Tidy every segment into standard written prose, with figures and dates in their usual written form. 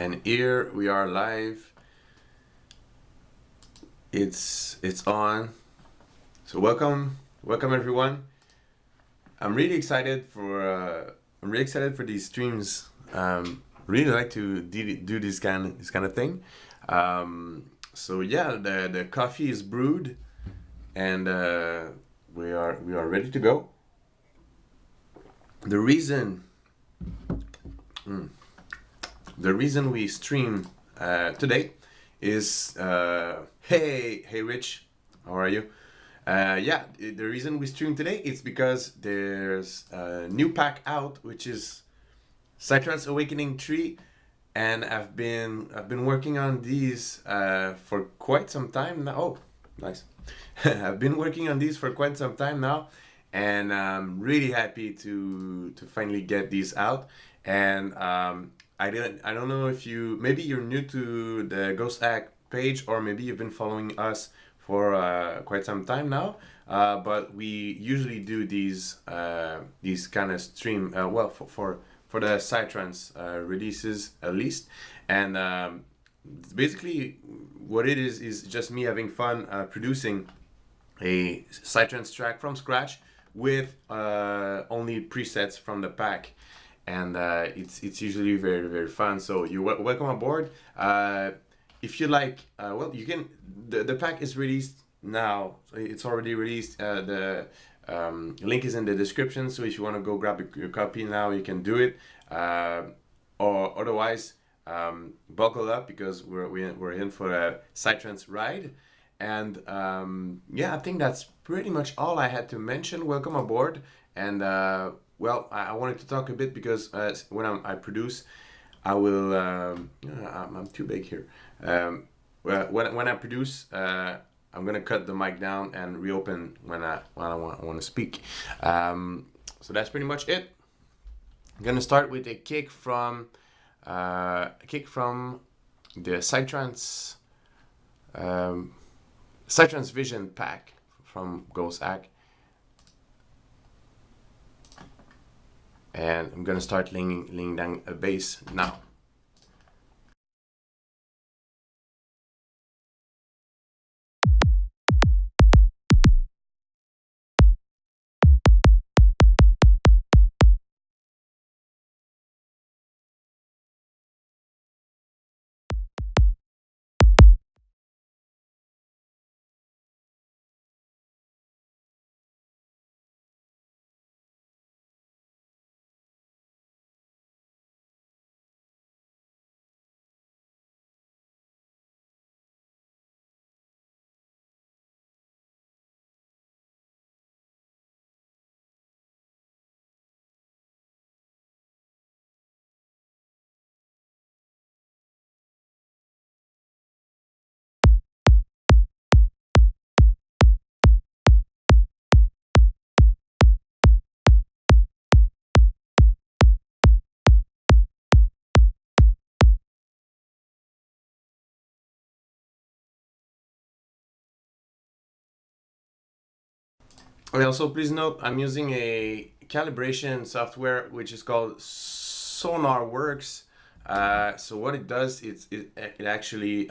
And here we are live. It's on. So welcome everyone. I'm really excited for these streams. Really like to do this kind of thing. So yeah, the coffee is brewed, and we are ready to go. The reason we stream today is hey Rich, how are you? Yeah, the reason we stream today is because there's a new pack out, which is Psytrance Awakening 3, and I've been working on these for quite some time now. Oh, nice. I've been working on these for quite some time now, and I'm really happy to finally get these out. And I don't know if maybe you're new to the Ghost Act page, or maybe you've been following us for quite some time now. But we usually do these kind of stream for the Psytrance releases at least, and basically what it is just me having fun producing a Psytrance track from scratch with only presets from the pack, and it's usually very, very fun. So you're welcome aboard. If you like, well, you can. The pack is released now. It's already released. The link is in the description. So if you want to go grab your copy now, you can do it. Or otherwise, buckle up, because we're in for a Psytrance ride. And yeah, I think that's pretty much all I had to mention. Welcome aboard. And well, I wanted to talk a bit because when I produce, I will. I'm too big here. Well, when I produce, I'm gonna cut the mic down and reopen when I want to speak. So that's pretty much it. I'm gonna start with a kick from the Psytrance Vision pack from Ghost Act. And I'm gonna start laying down a bass now. And also, please note, I'm using a calibration software which is called Sonar Works. So what it does, it actually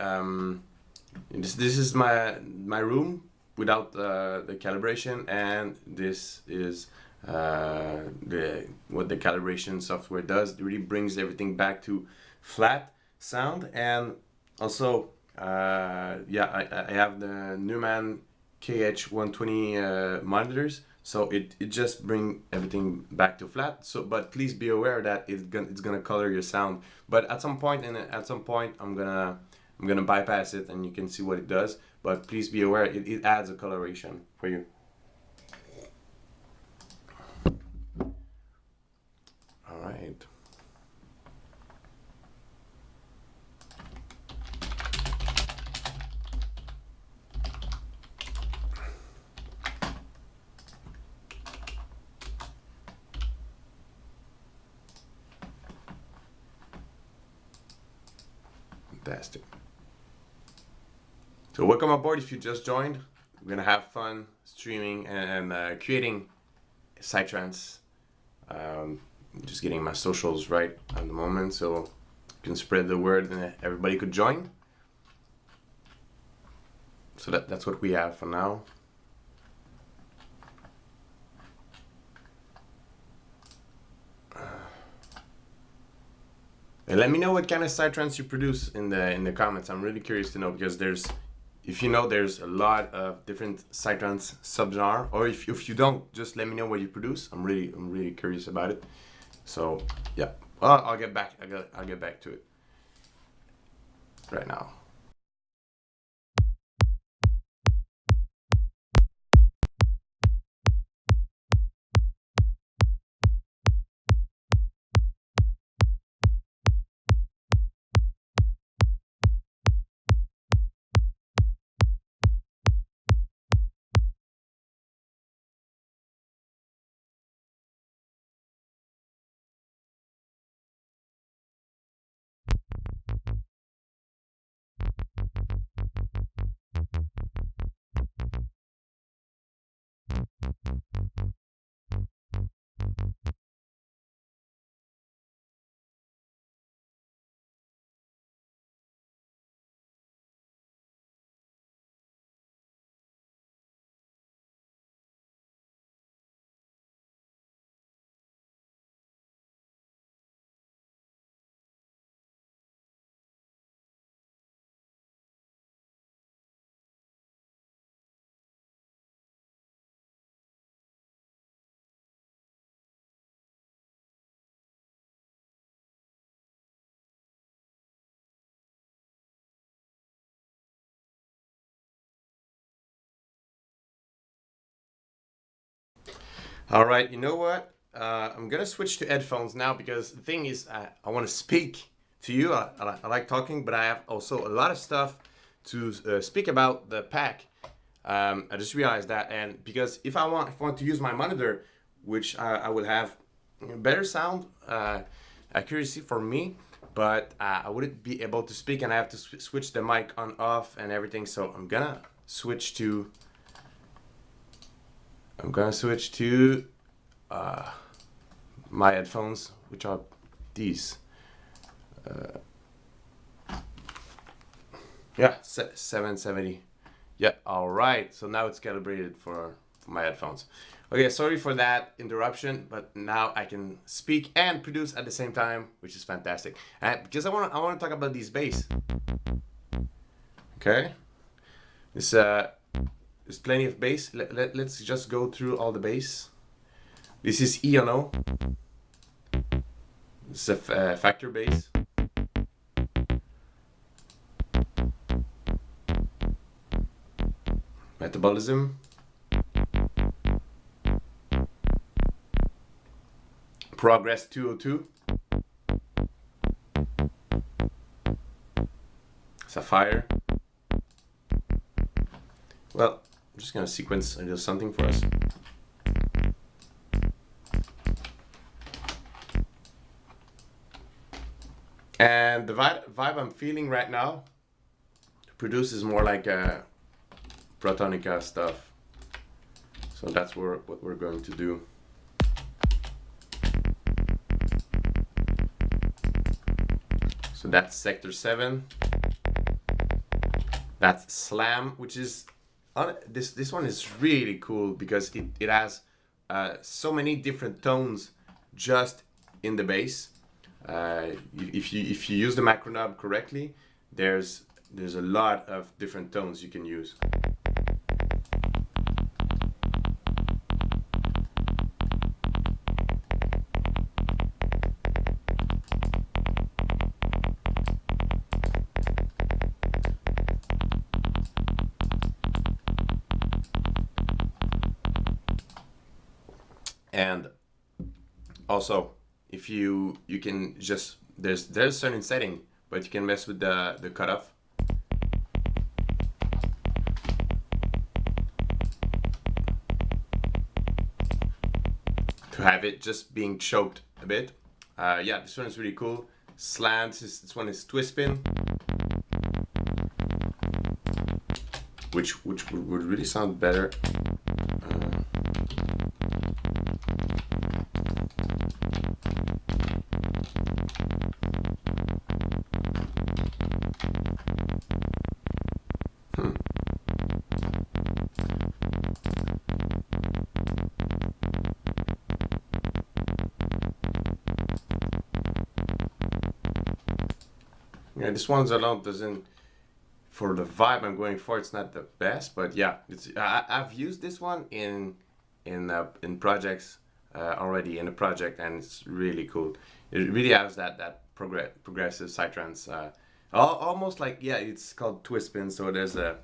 this is my room without the calibration, and this is what the calibration software does. It really brings everything back to flat sound. And also, yeah, I have the Neumann KH120 monitors, so it just bring everything back to flat. So, but please be aware that it's gonna color your sound. But at some point I'm gonna bypass it, and you can see what it does. But please be aware, it adds a coloration for you. All right. Fantastic. So welcome aboard if you just joined. We're gonna have fun streaming and creating Psytrance. Just getting my socials right at the moment, so can spread the word and everybody could join. So that's what we have for now. And let me know what kind of Psytrance you produce in the comments. I'm really curious to know, because there's, if you know, there's a lot of different Psytrance subgenre, or if you don't, just let me know what you produce. I'm really curious about it. So yeah, well, I'll get back to it right now. All right, you know what? I'm gonna switch to headphones now, because the thing is, I want to speak to you. I like talking, but I have also a lot of stuff to speak about the pack. I just realized that, and because if I want to use my monitor, which I will have better sound accuracy for me, but I wouldn't be able to speak, and I have to switch the mic on off and everything. So I'm gonna switch to my headphones, which are these. Yeah, 770. Yeah, all right. So now it's calibrated for my headphones. Okay, sorry for that interruption, but now I can speak and produce at the same time, which is fantastic. And because I want to talk about these bass. Okay, there's plenty of bass. Let's just go through all the bass. This is E on O. It's a factor bass. Metabolism. Progress 202. Sapphire. Well, I'm just gonna sequence a little something for us. And the vibe I'm feeling right now to produce is more like a Protonica stuff. So that's what we're going to do. So that's Sector 7. That's Slam, which is this one is really cool, because it has so many different tones just in the bass. If you use the macro knob correctly, there's a lot of different tones you can use. And also, if you can just, there's a certain setting, but you can mess with the cutoff. To have it just being choked a bit. Yeah, this one is really cool. Slants, this one is twist spin, which would really sound better. Yeah, this one's alone doesn't, for the vibe I'm going for, it's not the best, but yeah, I've used this one in projects already in a project, and it's really cool. It really has that progressive psytrance, almost like, yeah, it's called twist spin. So there's a,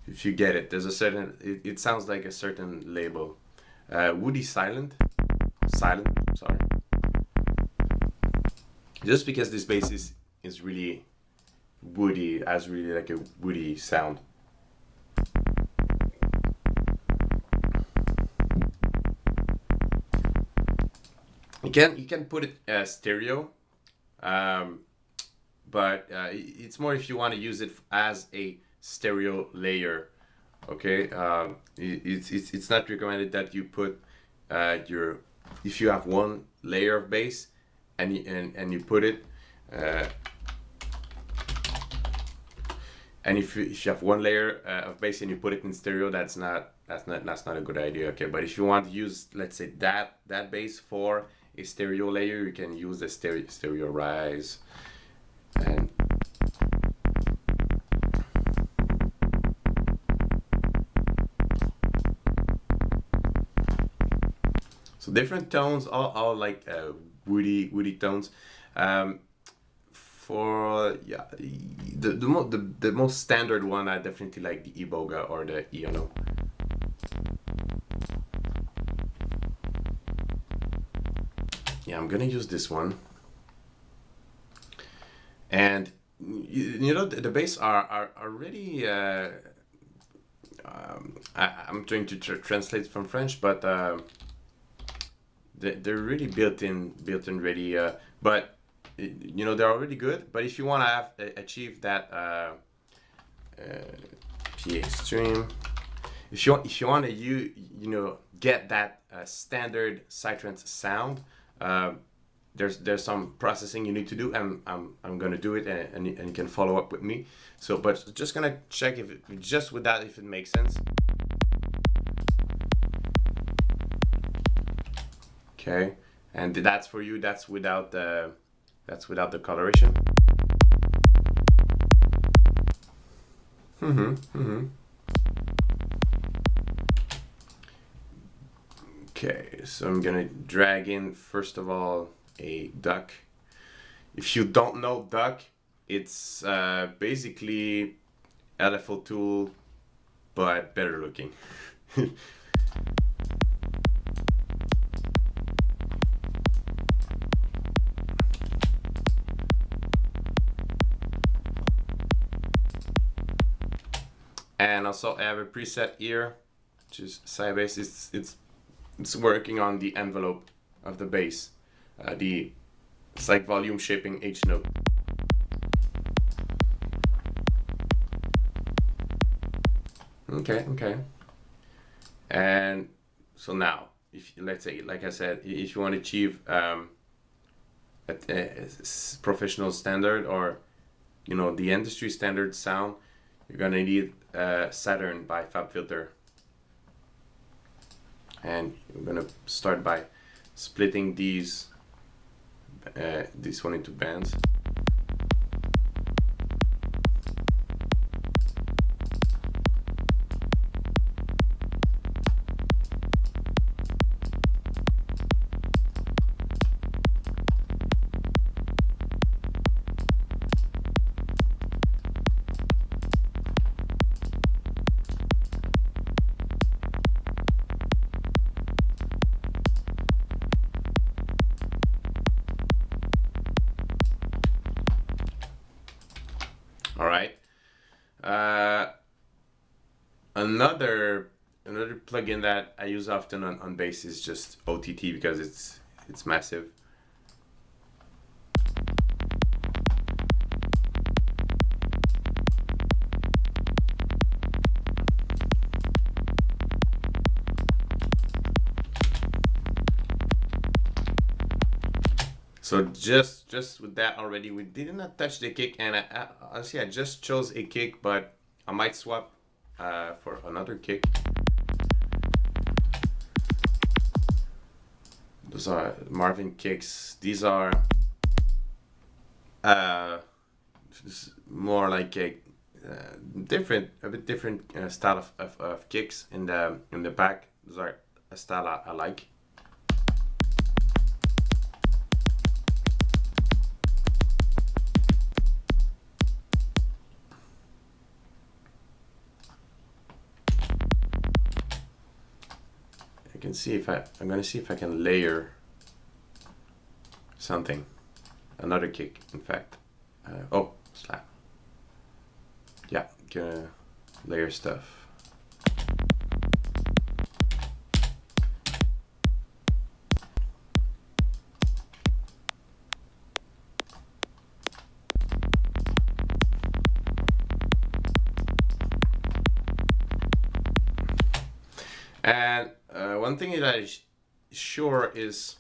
if you get it, there's a certain, it sounds like a certain label, woody silent, sorry, just because this bass is really woody, has really like a woody sound. You can put it stereo, but it's more if you want to use it as a stereo layer. Okay, it's not recommended that you put your, if you have one layer of bass and you put it. And if you have one layer of bass and you put it in stereo, that's not a good idea. Okay, but if you want to use, let's say, that bass for a stereo layer, you can use the stereo rise. And so different tones, all like woody tones. For, yeah, the most standard one, I definitely like the Iboga or the Iono. Yeah, I'm gonna use this one. And you know, the bass are really I'm trying to translate from French, but they're really built in ready, but you know, they're already good. But if you want to have achieve that PA stream, if you want to you know, get that standard Psytrance sound, there's some processing you need to do, and I'm gonna do it, and you can follow up with me. So, but just gonna check if just with that, if it makes sense. Okay, and that's for you. That's without the coloration. Okay, so I'm gonna drag in first of all a duck. If you don't know duck, it's basically LFO tool, but better looking. And also I have a preset here, which is Sybase. It's working on the envelope of the bass. It's like volume shaping H note. Okay. And so now, if let's say, like I said, if you want to achieve a professional standard, or you know, the industry standard sound, you're gonna need Saturn by FabFilter. And I'm gonna start by splitting this one into bands. All right. Another plugin that I use often on bass is just OTT, because it's massive. So just with that already, we did not touch the kick, and honestly, I just chose a kick, but I might swap for another kick. Those are Marvin kicks. These are more like a a bit different style of kicks in the pack. Those are a style I like. I can see if I'm gonna see if I can layer something, another kick. In fact, oh, slap. Yeah, gonna layer stuff. And one thing that is sure is,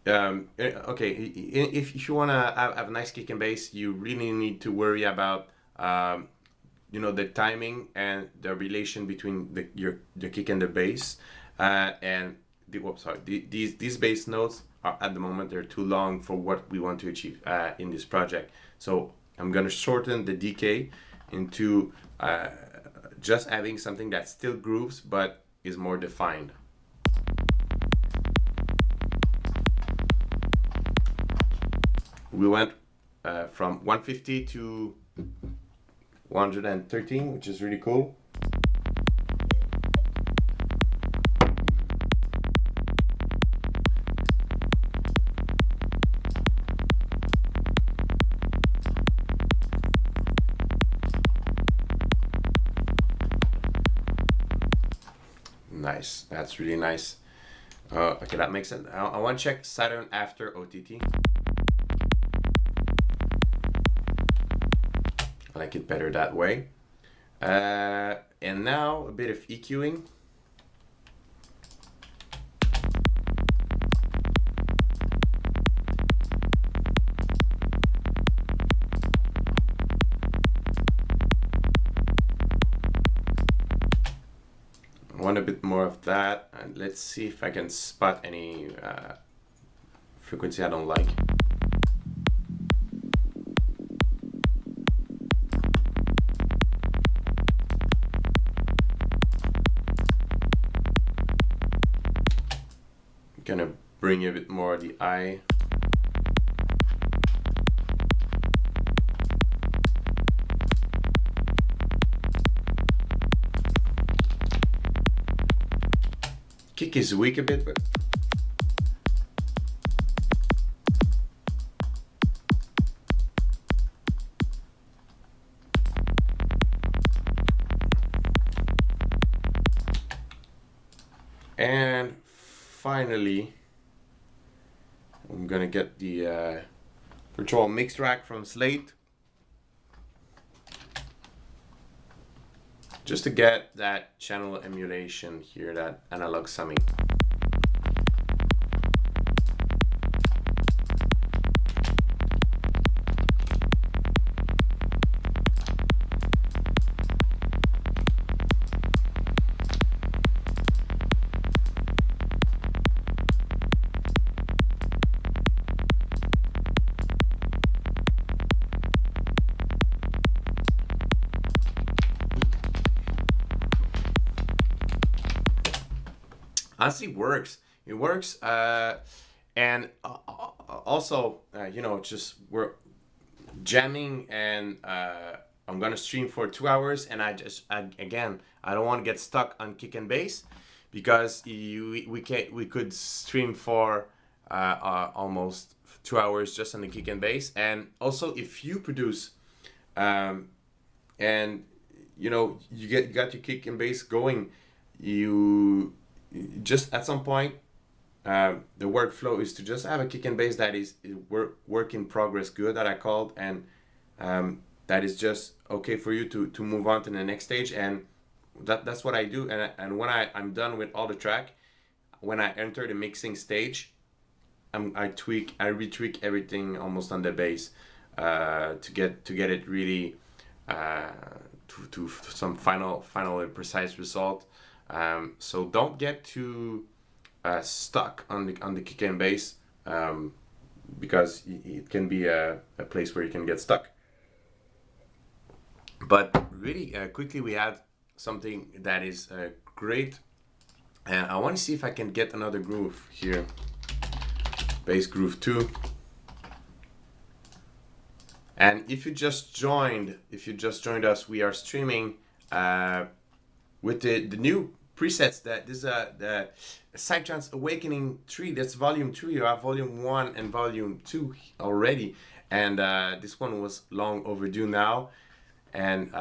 okay, if you want to have a nice kick and bass, you really need to worry about the timing and the relation between the kick and the bass. And these bass notes are, at the moment, they're too long for what we want to achieve in this project. So I'm gonna shorten the decay into just having something that still grooves but is more defined. We went from 150 to 113, which is really cool. Nice, that's really nice. Okay, that makes sense. I want to check Saturn after OTT. I like it better that way. And now a bit of EQing. I want a bit more of that, and let's see if I can spot any frequency I don't like. Gonna bring a bit more of the eye. Kick is weak a bit, but and finally I'm gonna get the virtual mix track from Slate, just to get that channel emulation here, that analog summing. Honestly, it works, and also just we're jamming, and I'm gonna stream for 2 hours, and I don't want to get stuck on kick and bass, because we could stream for almost 2 hours just on the kick and bass. And also, if you produce and you got your kick and bass going, you just at some point, the workflow is to just have a kick and bass that is work in progress good, that I called, and that is just okay for you to move on to the next stage. And that's what I do. And when I'm done with all the track, when I enter the mixing stage, I retweak everything almost on the bass to get it really to some final and precise result. So don't get too stuck on the kick and bass, because it can be a place where you can get stuck. But really quickly we had something that is great, and I want to see if I can get another groove here. Bass groove 2. And if you just joined us, we are streaming with the new presets. That this is the Psytrance Awakening 3. That's volume 3. You have volume 1 and volume 2 already, and this one was long overdue now. And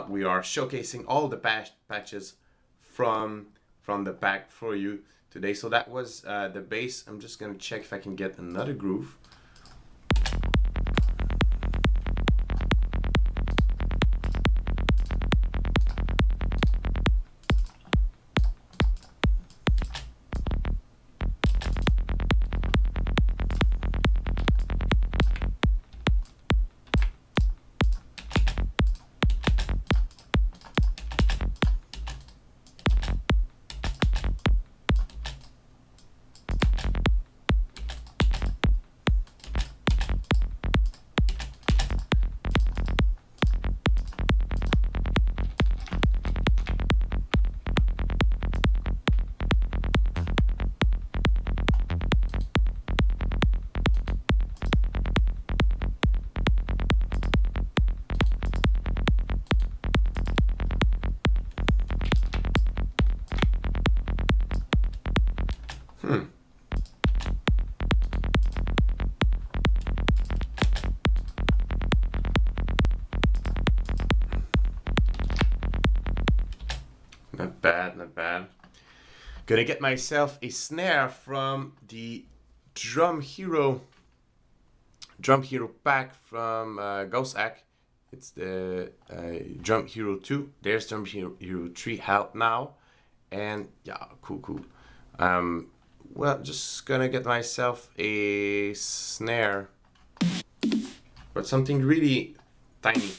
we are showcasing all the patches from the pack for you today. So that was the bass. I'm just gonna check if I can get another groove. Not bad, not bad. Gonna get myself a snare from the Drum Hero pack from Ghost-Ack. It's the Drum Hero 2. There's Drum Hero 3 out now. And yeah, cool. Well, just gonna get myself a snare, but something really tiny.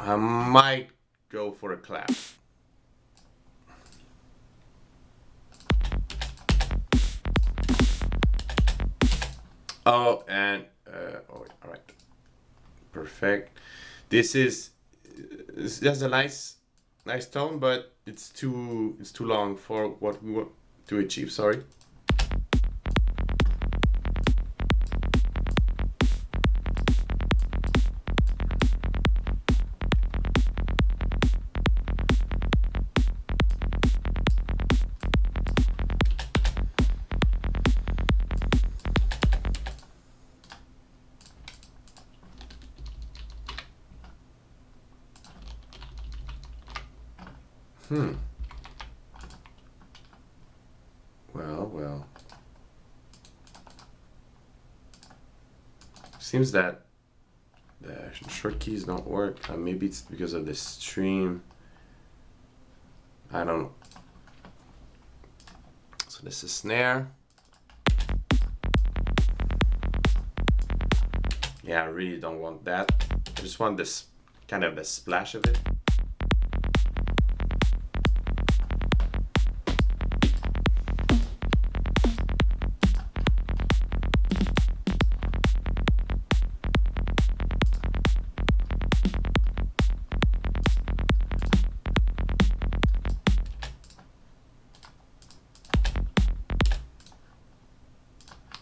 I might go for a clap. Oh, and all right, perfect. This has a nice tone, but it's too long for what we want to achieve. Sorry. Well. Seems that the short keys don't work. Maybe it's because of the stream. I don't know. So this is snare. Yeah, I really don't want that. I just want this kind of the splash of it.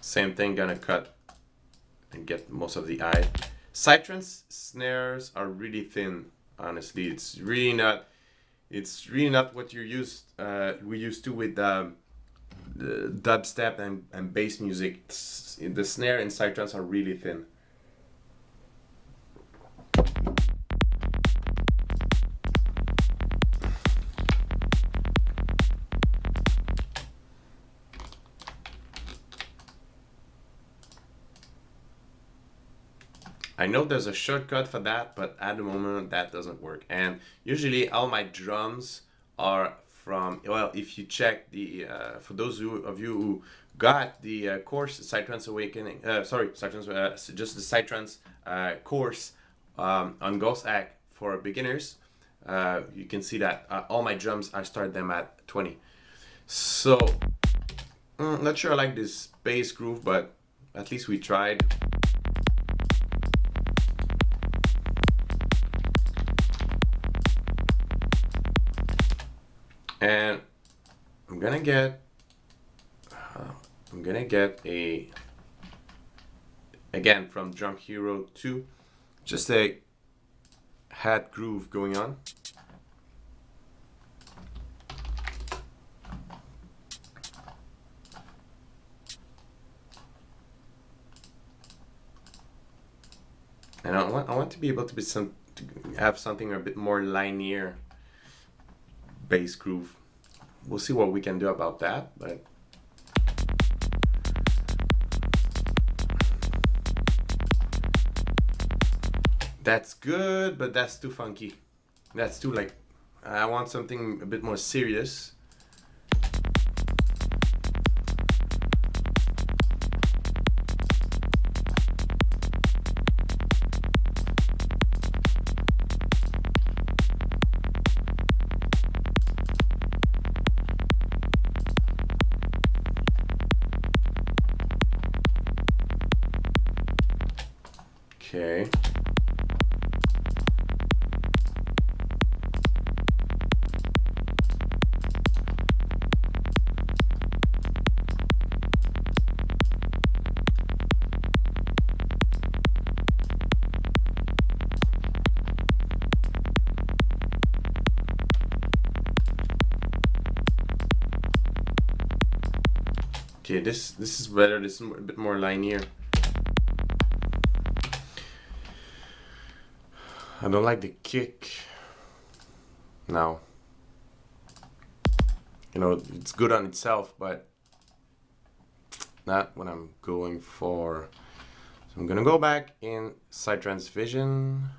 Same thing, gonna cut and get most of the eye. Psytrance snares are really thin, honestly. It's really not what we used to with the dubstep and bass music. The snare and Psytrance are really thin. I know there's a shortcut for that, but at the moment that doesn't work. And usually all my drums are from, well, if you check the, for those of you who got the course, Psytrance Awakening, just the Psytrance course on Ghost-Ack for beginners, you can see that all my drums, I start them at 20. So Not sure I like this bass groove, but at least we tried. And I'm gonna get a, again from Drum Hero 2, just a hat groove going on. And I want to be able to have something a bit more linear bass groove. We'll see what we can do about that, but that's good, but that's too funky. That's too like, I want something a bit more serious. Okay. Okay, this is better. This is a bit more linear. I don't like the kick now. You know, it's good on itself, but not what I'm going for. So I'm gonna go back in Psytrance Vision.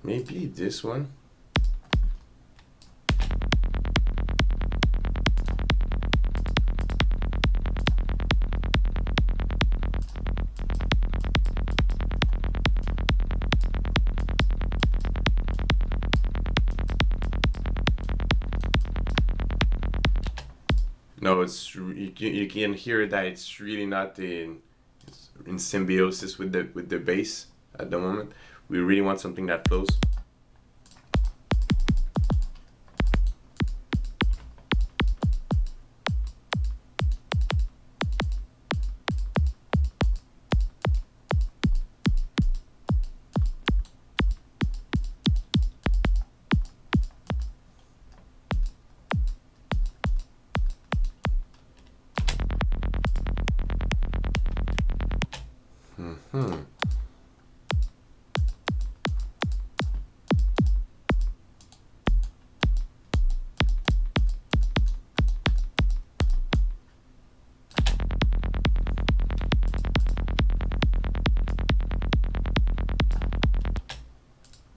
Maybe this one. No, you can hear that it's really not in symbiosis with the bass at the moment. We really want something that flows.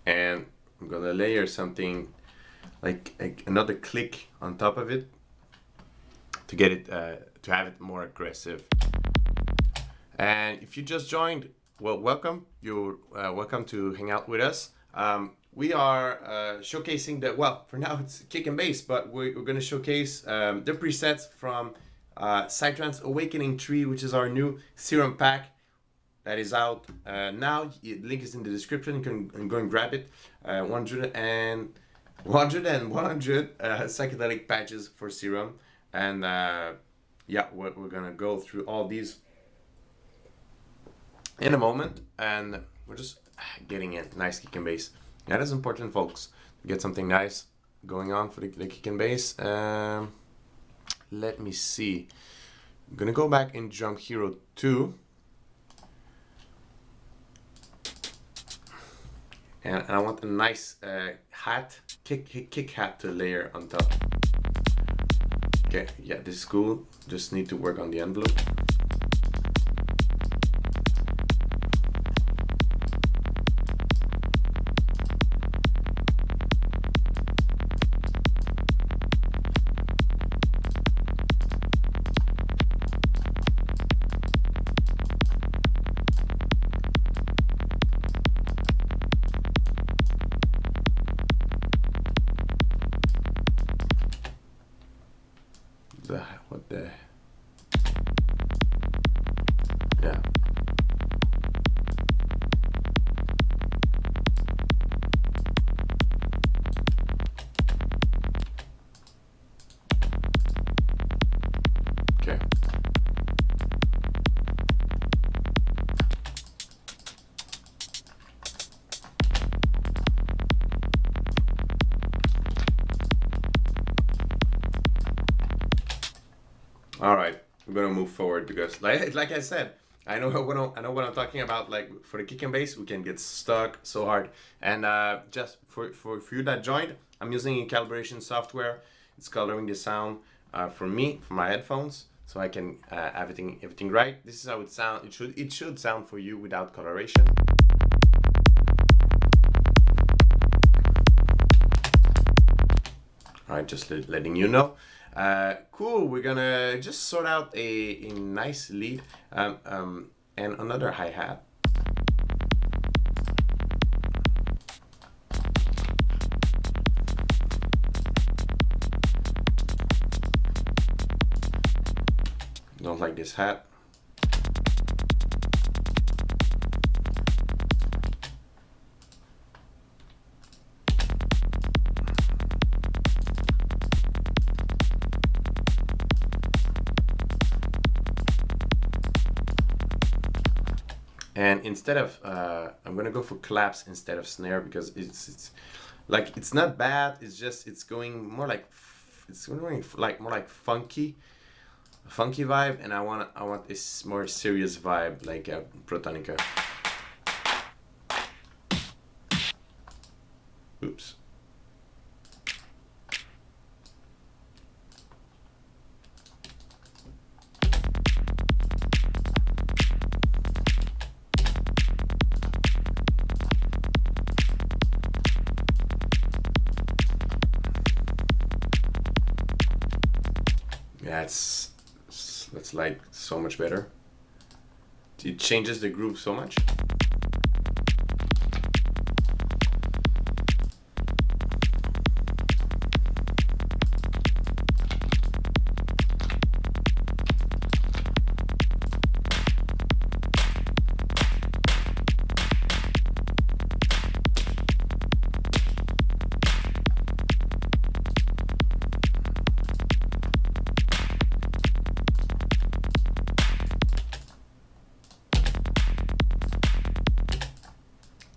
And I'm gonna layer something like another click on top of it to get it to have it more aggressive. And if you just joined, well, welcome. You're welcome to hang out with us. We are showcasing the, well, for now it's kick and bass, but we're going to showcase the presets from Psytrance Awakening 3, which is our new Serum Pack that is out now. The link is in the description. You can go and grab it. 100 psychedelic patches for Serum. And yeah, we're going to go through all these in a moment, and we're just getting a nice kick and bass. That is important, folks. Get something nice going on for the kick and bass. Let me see. I'm gonna go back in Drum Hero 2, and I want a nice hat, kick hat to layer on top. Okay, yeah, this is cool. Just need to work on the envelope. Yeah. Okay. All right, we're gonna move forward because, like I said, I know what I'm talking about. Like for the kick and bass, we can get stuck so hard. And just for you that joined, I'm using calibration software. It's coloring the sound for me for my headphones, so I can everything right. This is how it sound. It should sound for you without coloration. All right, just letting you know. Cool, we're gonna just sort out a nice lead and another hi-hat. Don't like this hat. And instead of, I'm gonna go for claps instead of snare because it's like, it's not bad. It's just, it's going more like, it's going like more like funky vibe. And I want this more serious vibe, like Protonica. Oops. Yeah, it's like so much better. It changes the groove so much.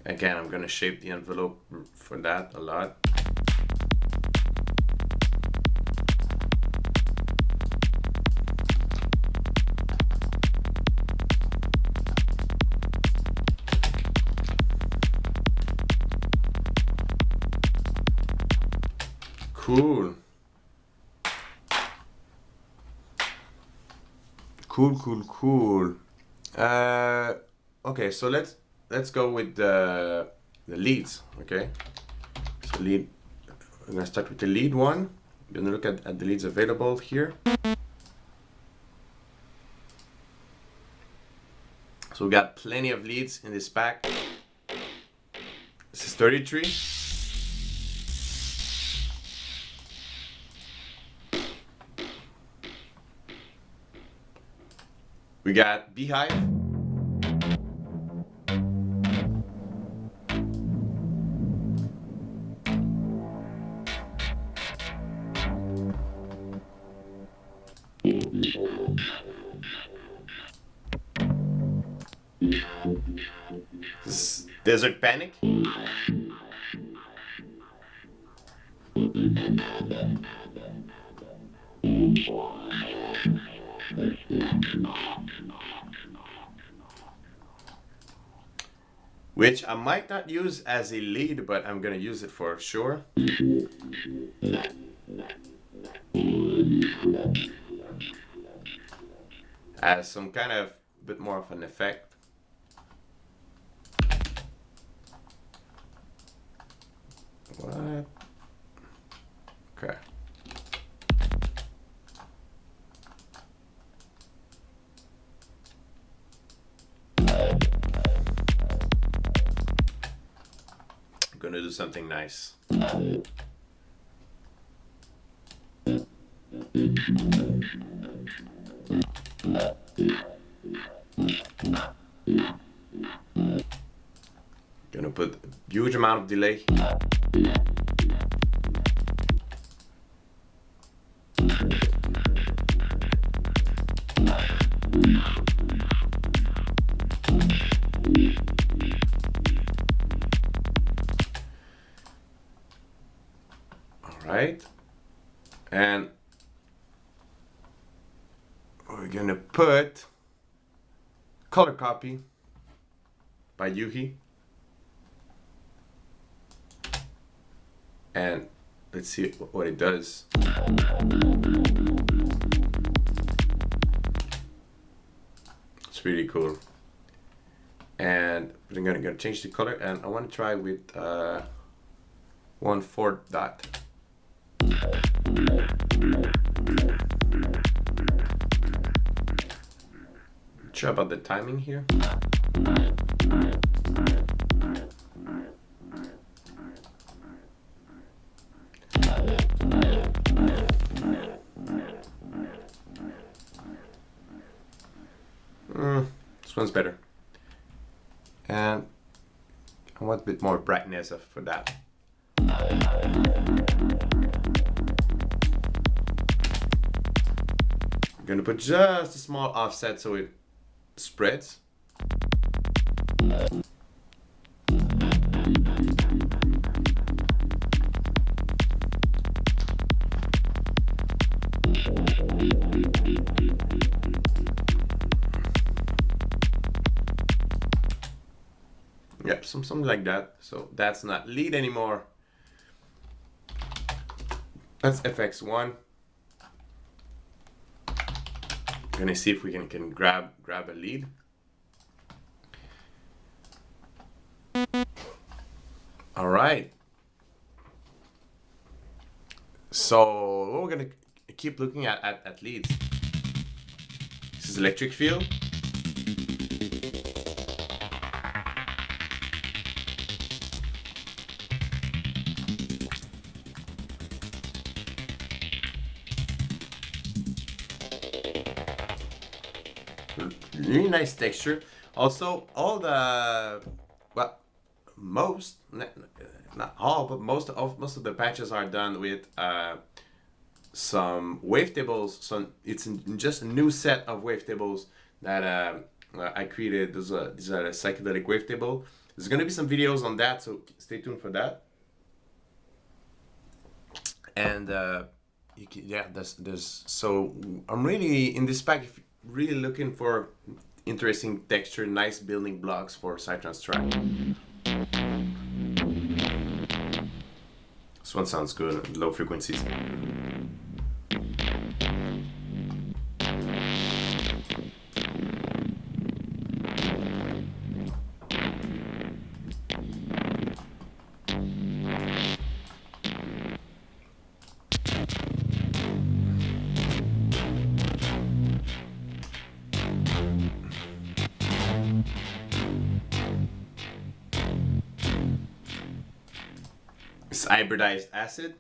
Again, I'm gonna shape the envelope for that a lot. Cool. Cool. Okay, so let's go with the leads. Okay, so lead. I'm gonna start with the lead one. I'm gonna look at the leads available here. So we got plenty of leads in this pack. This is 33. We got Beehive. This is Desert Panic. Which I might not use as a lead, but I'm gonna use it for sure. As some kind of bit more of an effect. What? Okay. I'm gonna do something nice. put a huge amount of delay. Alright, and we're gonna put Color Copy by Yuhi, and let's see what it does. It's really cool. And I'm gonna change the color, and I want to try with 1/4 dot. Not sure about the timing here. This one's better. And I want a bit more brightness for that. I'm gonna put just a small offset so it spreads. Yep, something like that. So that's not lead anymore. That's FX1. I'm gonna see if we can grab a lead. All right. So we're gonna keep looking at leads. This is electric field. Really nice texture. Also, all the, well, most, not all, but most of the patches are done with some wavetables. So it's just a new set of wavetables that I created. These are a psychedelic wavetable. There's gonna be some videos on that, so stay tuned for that. And yeah, there's so I'm really in this pack. If really looking for interesting texture, nice building blocks for Psytrance track. This one sounds good at low frequencies. It's hybridized acid.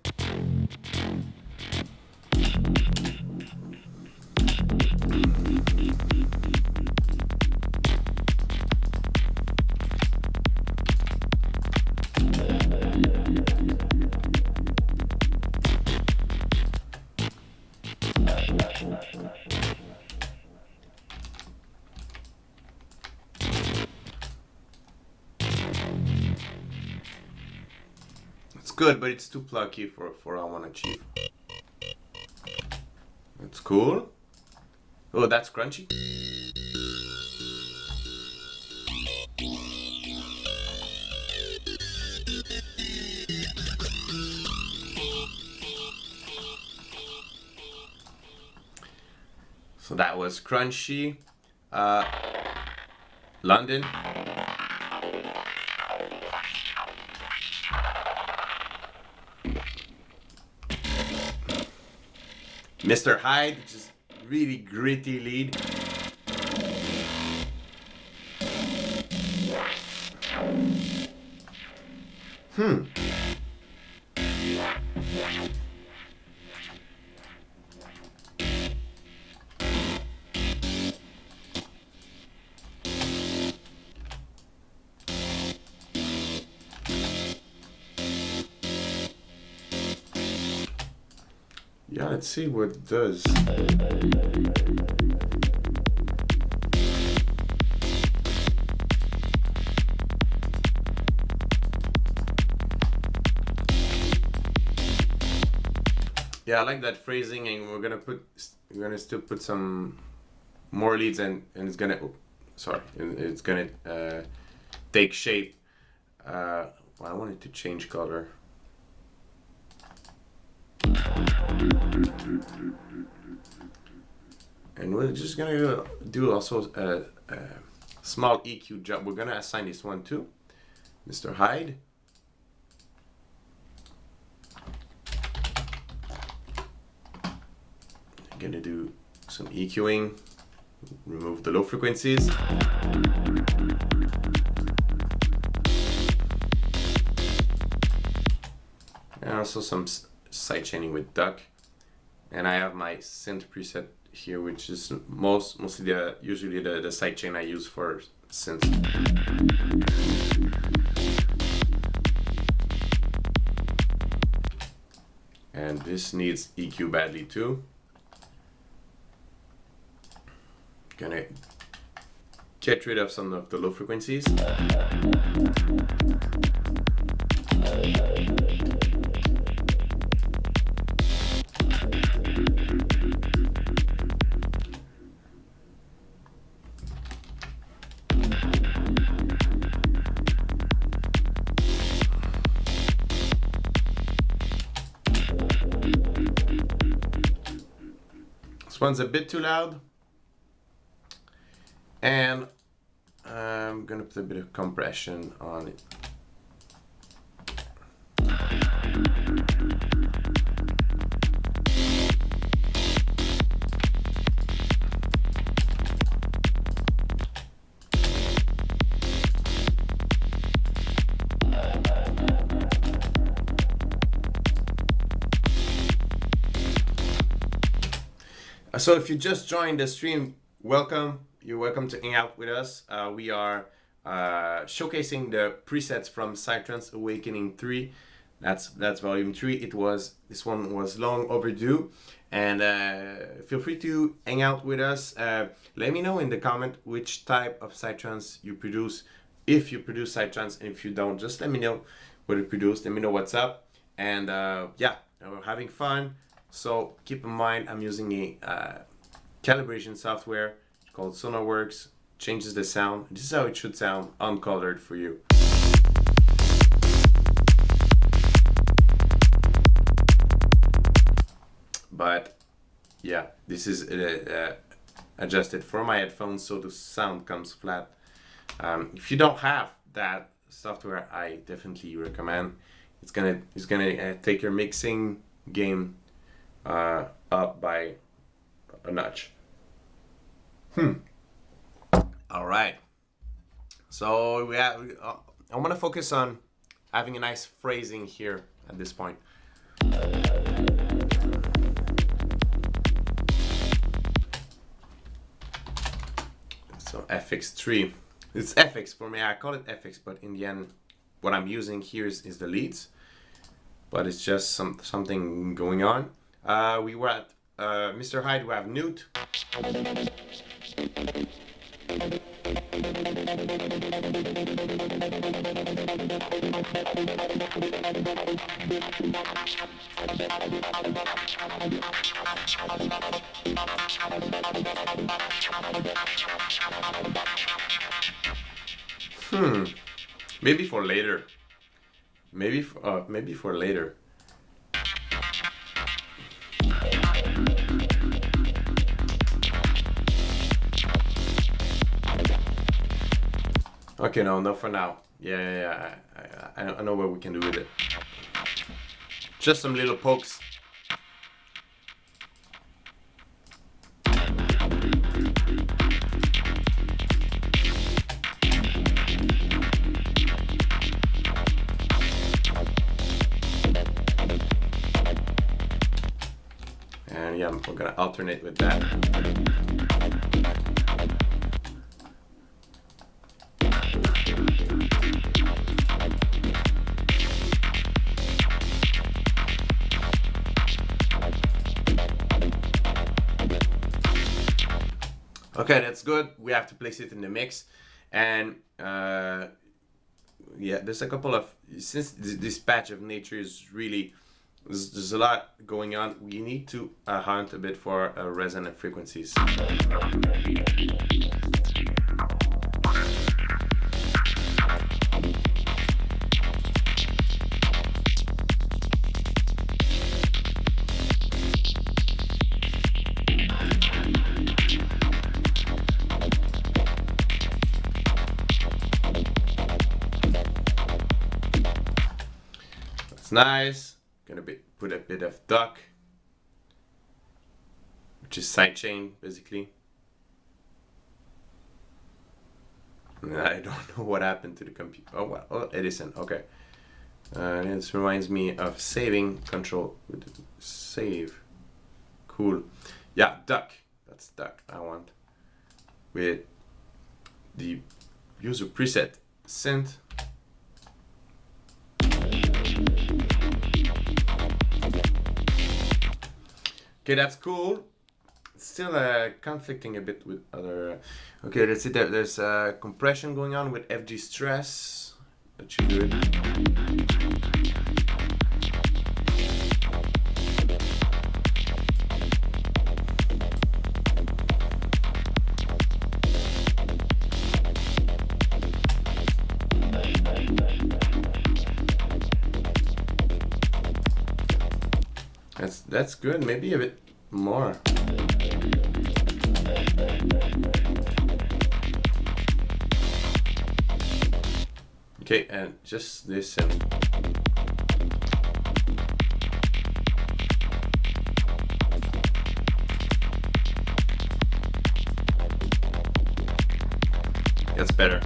Good, but it's too plucky for what I want to achieve. It's cool. Oh, that's crunchy. So that was crunchy. London. Mr. Hyde, which is really gritty lead. Yeah, let's see what it does. Yeah, I like that phrasing, and we're gonna still put some more leads, and it's gonna, it's gonna take shape. Well, I wanted to change color. And we're just gonna do also a small EQ job. We're gonna assign this one to Mr. Hyde. I'm gonna do some EQing, remove the low frequencies. And also some sidechaining with duck. And I have my synth preset here, which is mostly usually the sidechain I use for synth. And this needs EQ badly too. Gonna get rid of some of the low frequencies. This one's a bit too loud. And I'm gonna put a bit of compression on it. So if you just joined the stream, welcome. You're welcome to hang out with us. We are showcasing the presets from Psytrance Awakening 3. That's volume 3. This one was long overdue, and feel free to hang out with us. Let me know in the comment which type of Psytrance you produce. If you produce Psytrance, and if you don't, just let me know what you produce. Let me know what's up, and yeah, we're having fun. So keep in mind, I'm using a calibration software called SonarWorks. Changes the sound. This is how it should sound uncolored for you. But yeah, this is adjusted for my headphones, so the sound comes flat. If you don't have that software, I definitely recommend. It's gonna take your mixing game up by a notch. All right. So I want to focus on having a nice phrasing here at this point. So FX3. It's FX for me. I call it FX, but in the end, what I'm using here is the leads. But it's just something going on. We were at Mr. Hyde. We have Newt. Maybe for later. Maybe for later. Okay, no, for now. Yeah. I know what we can do with it. Just some little pokes. And yeah, we're gonna alternate with that. Okay, that's good. We have to place it in the mix. And yeah, there's a couple of, since this patch of nature is really, there's a lot going on, we need to hunt a bit for resonant frequencies. Nice. Gonna put a bit of duck, which is sidechain basically. And I don't know what happened to the computer. Oh well, oh, Edison. Okay. This reminds me of saving control with save. Cool. Yeah, duck. That's duck I want. With the user preset synth. Okay, that's cool. It's still conflicting a bit with other. Okay, let's see. There's compression going on with FG stress. That should do it. That's good. Maybe a bit more. Okay, and just listen. That's better.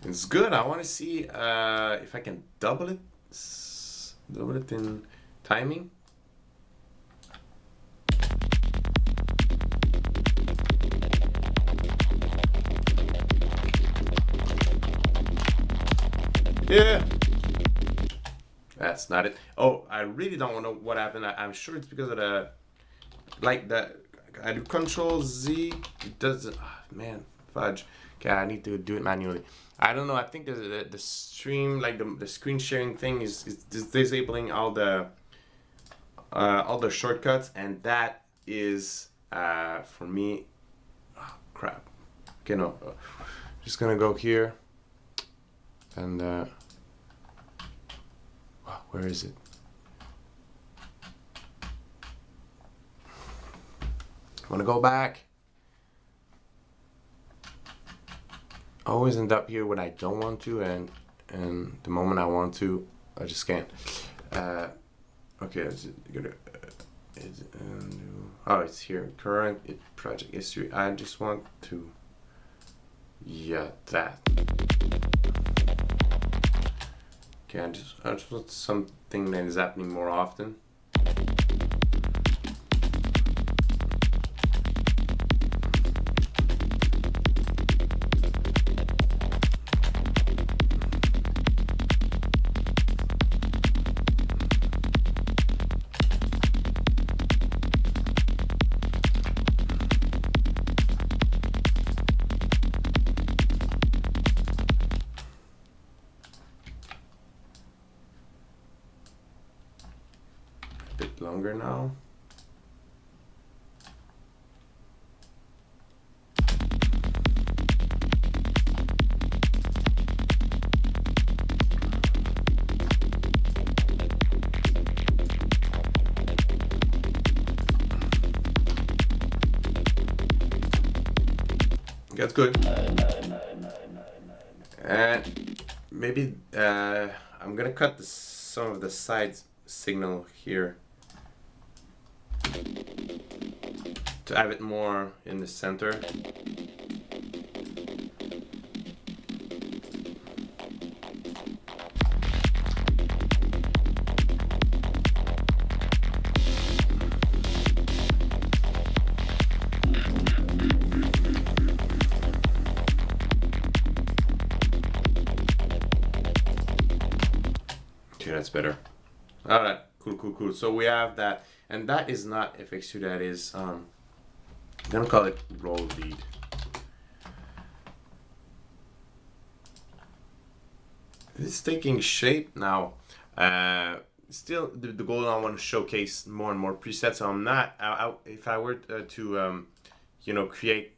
It's good. I want to see if I can double it in timing. Yeah, that's not it. Oh, I really don't know what happened. I'm sure it's because of the, like the, I do Control Z. It doesn't. Oh, man, fudge. Okay, I need to do it manually. I don't know. I think the stream, like the screen sharing thing, is disabling all the shortcuts, and that is for me. Oh, crap. Okay, no. Just gonna go here, and where is it? I want to go back. I always end up here when I don't want to, and the moment I want to, I just can't. Okay, oh, it's here. Current project history. I just want to. Yeah, that. Okay, I just want something that is happening more often. Longer now. That's good. And maybe I'm gonna cut some of the side signal here to have it more in the center. Okay, that's better. All right, cool. So we have that, and that is not FX2. That is I'm gonna call it roll lead. It's taking shape now. Still, the goal, I want to showcase more and more presets. So I'm not. If I were to you know, create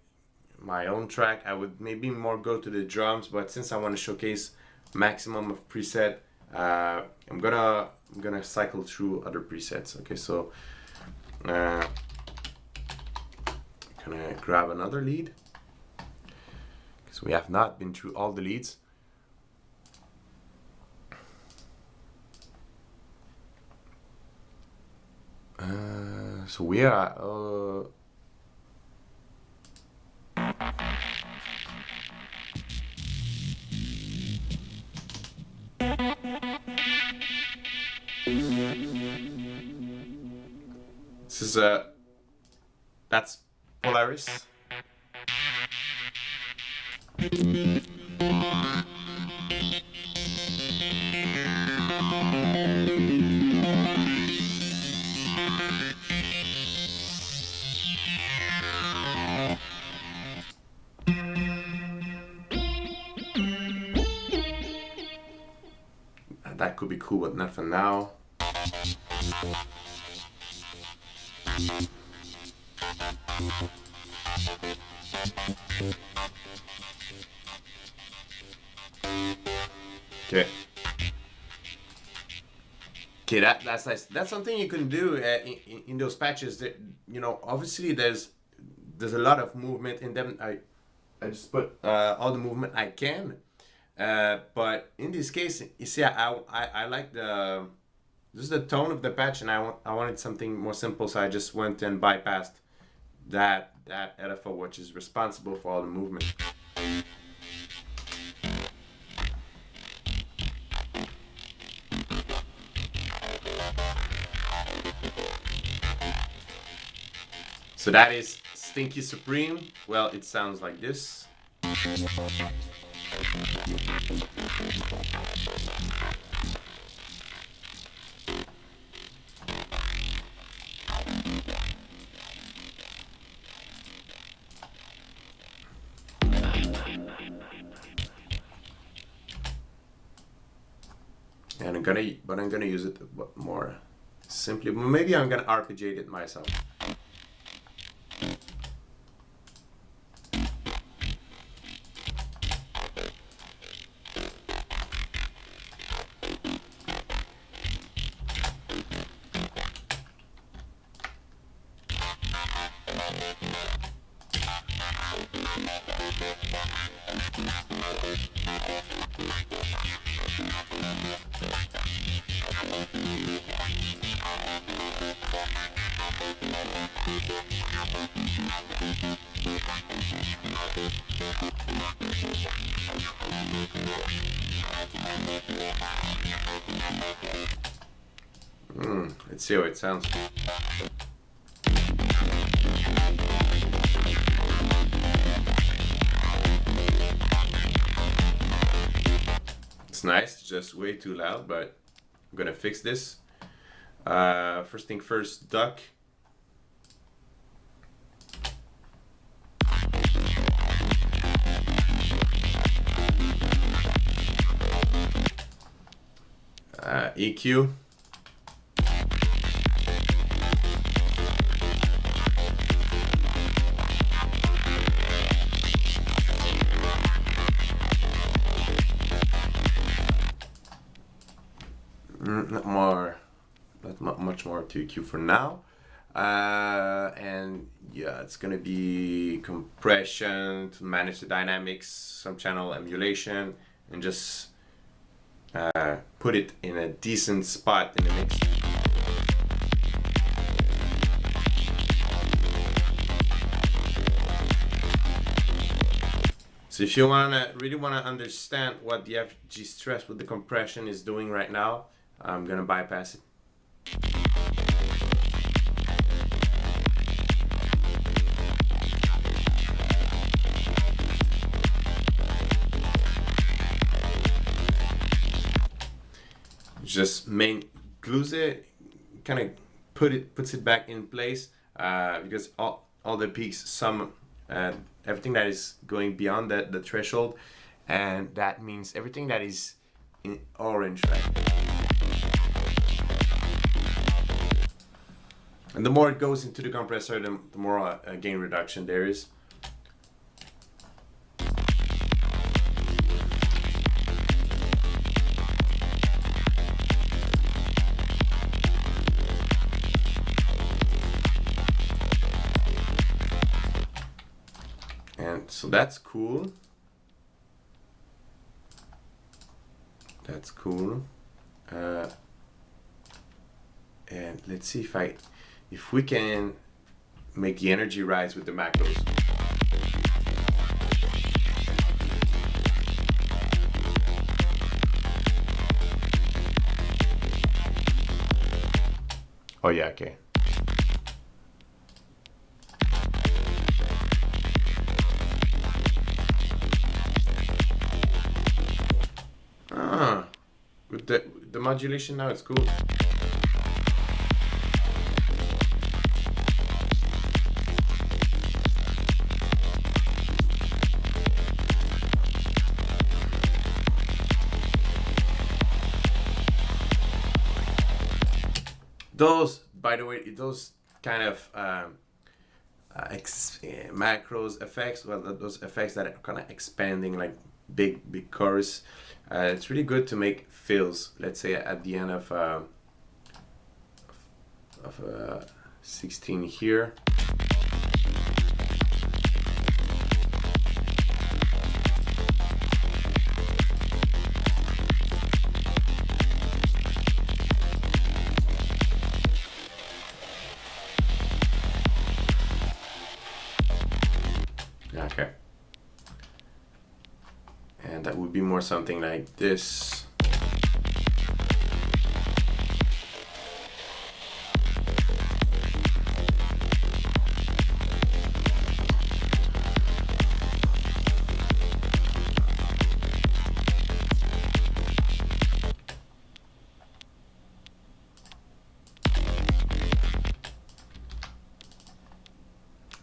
my own track, I would maybe more go to the drums. But since I want to showcase maximum of preset, I'm gonna cycle through other presets. Okay, so gonna grab another lead because we have not been through all the leads. So we are this is that's Polaris. That could be cool, but not for now. Okay. Okay, that's nice. That's something you can do in those patches. That, you know, obviously there's a lot of movement in them. I just put all the movement I can. But in this case, you see, I like just the tone of the patch, and I wanted something more simple, so I just went and bypassed that LFO, which is responsible for all the movement. So that is Stinky Supreme. Well, it sounds like this. And I'm gonna use it more simply. Maybe I'm gonna arpeggiate it myself. Let's see how it sounds. It's nice, just way too loud, but I'm gonna fix this. First thing first, duck. EQ. Not much more to EQ for now. And yeah, it's gonna be compression to manage the dynamics, some channel emulation, and just put it in a decent spot in the mix. So if you really wanna understand what the FG stress with the compression is doing right now, I'm gonna bypass it. just glues it, kind of puts it back in place, because all the peaks, everything that is going beyond the threshold, and that means everything that is in orange, right? And the more it goes into the compressor, the more gain reduction there is. And so that's cool. That's cool. And let's see if we can make the energy rise with the macros. Oh yeah, okay. With the modulation now, it's cool. Those, by the way, those kind of macros effects, well, those effects that are kind of expanding, like big chorus, it's really good to make fills. Let's say at the end of 16 here. Okay. And that would be more something like this.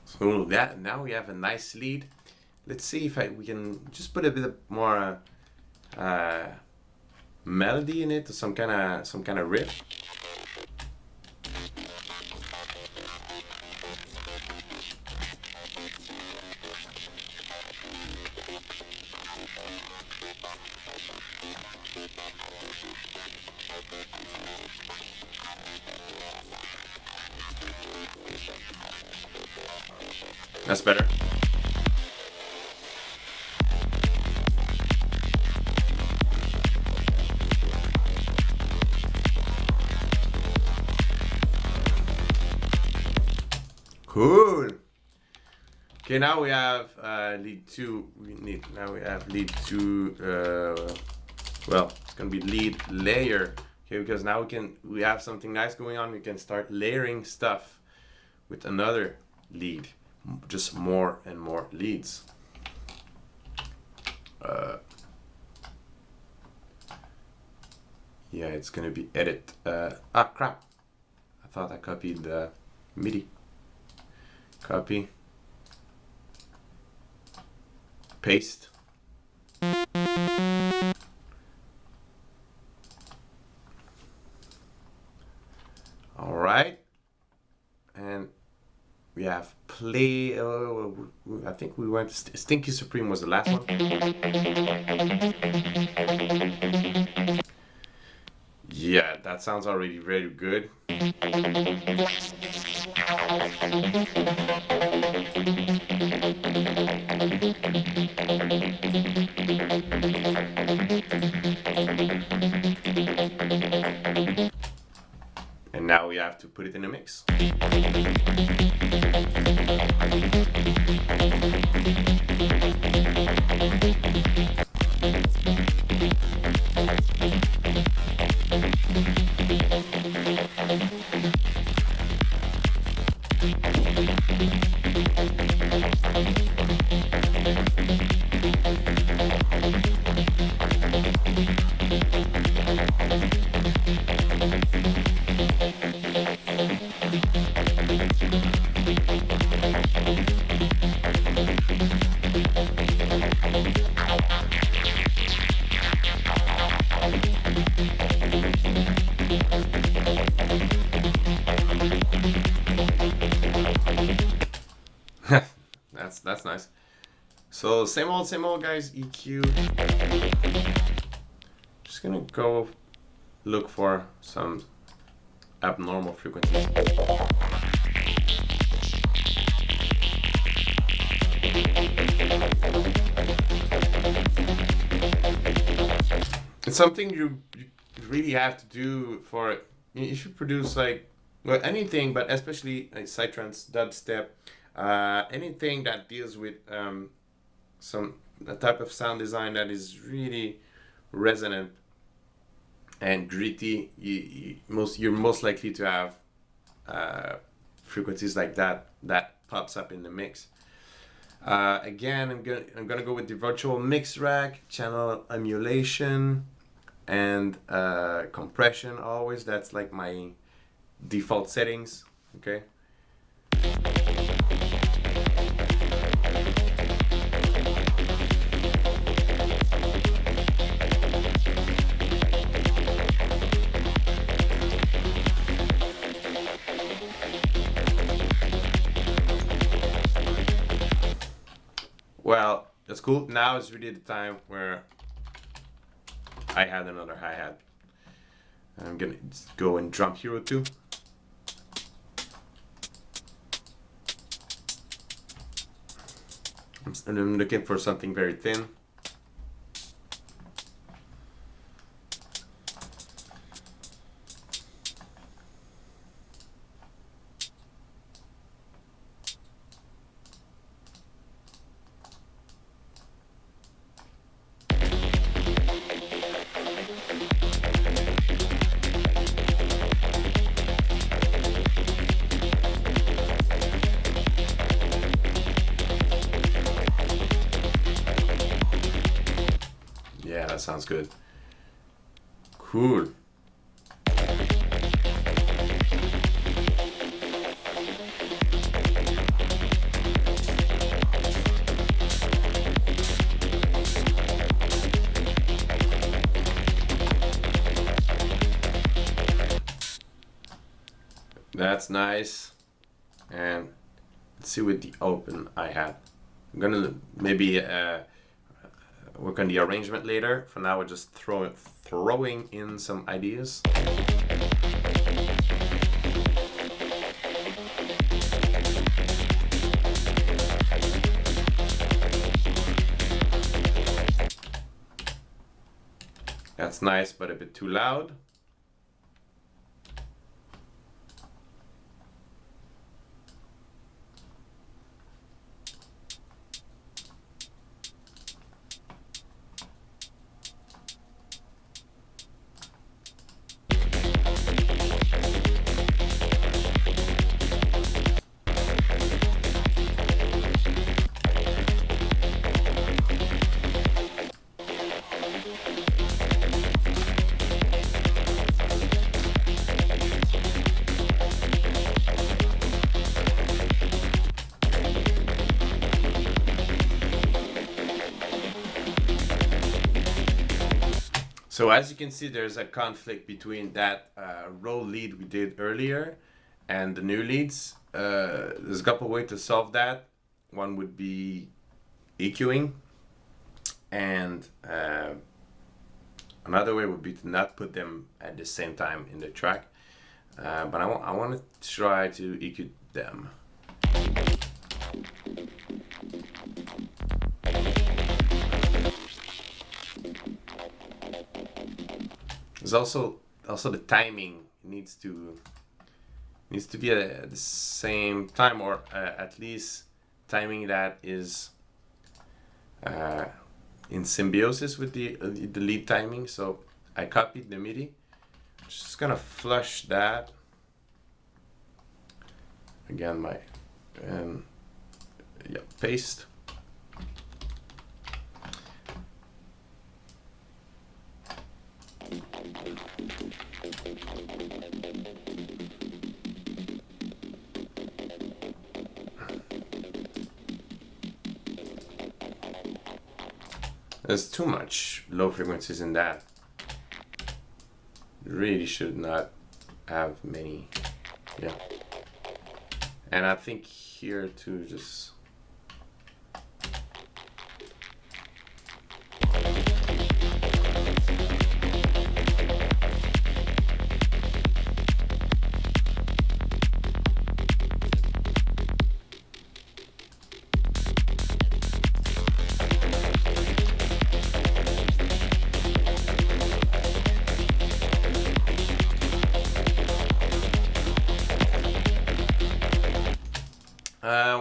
So that now we have a nice lead. Let's see if we can just put a bit more melody in it, or some kind of riff. That's better. Cool. Okay, now we have lead 2. Now we have lead 2. Well, it's gonna be lead layer. Okay, because now we have something nice going on. We can start layering stuff with another lead, just more and more leads. Yeah, it's gonna be edit. Crap! I thought I copied the MIDI. Copy. Paste. All right. And we have play. I think we went. Stinky Supreme was the last one. Yeah, that sounds already very good. And now we have to put it in a mix. that's nice. So same old guys, EQ. Just gonna go look for some abnormal frequencies. It's something you really have to do for, you should produce like, well, anything, but especially like psytrance, dubstep, anything that deals with a type of sound design that is really resonant and gritty. You're most likely to have frequencies like that pops up in the mix. Again, I'm gonna go with the virtual mix rack, channel emulation, and compression. Always, that's like my default settings. Okay. Well, that's cool. Now is really the time where I had another hi-hat. I'm gonna go in Drum Hero 2. I'm looking for something very thin. Yeah, that sounds good. Cool. That's nice. And let's see with the open hi-hat. I'm gonna maybe work on the arrangement later. For now, we're just throwing in some ideas. That's nice, but a bit too loud. So as you can see, there's a conflict between that roll lead we did earlier and the new leads. There's a couple ways to solve that. One would be EQing, and another way would be to not put them at the same time in the track. But I want to try to EQ them. There's also the timing needs to be at the same time, or at least timing that is in symbiosis with the lead timing. So I copied the MIDI. I'm just gonna flush that again. Paste. There's too much low frequencies in that. You really should not have many. Yeah. And I think here too, just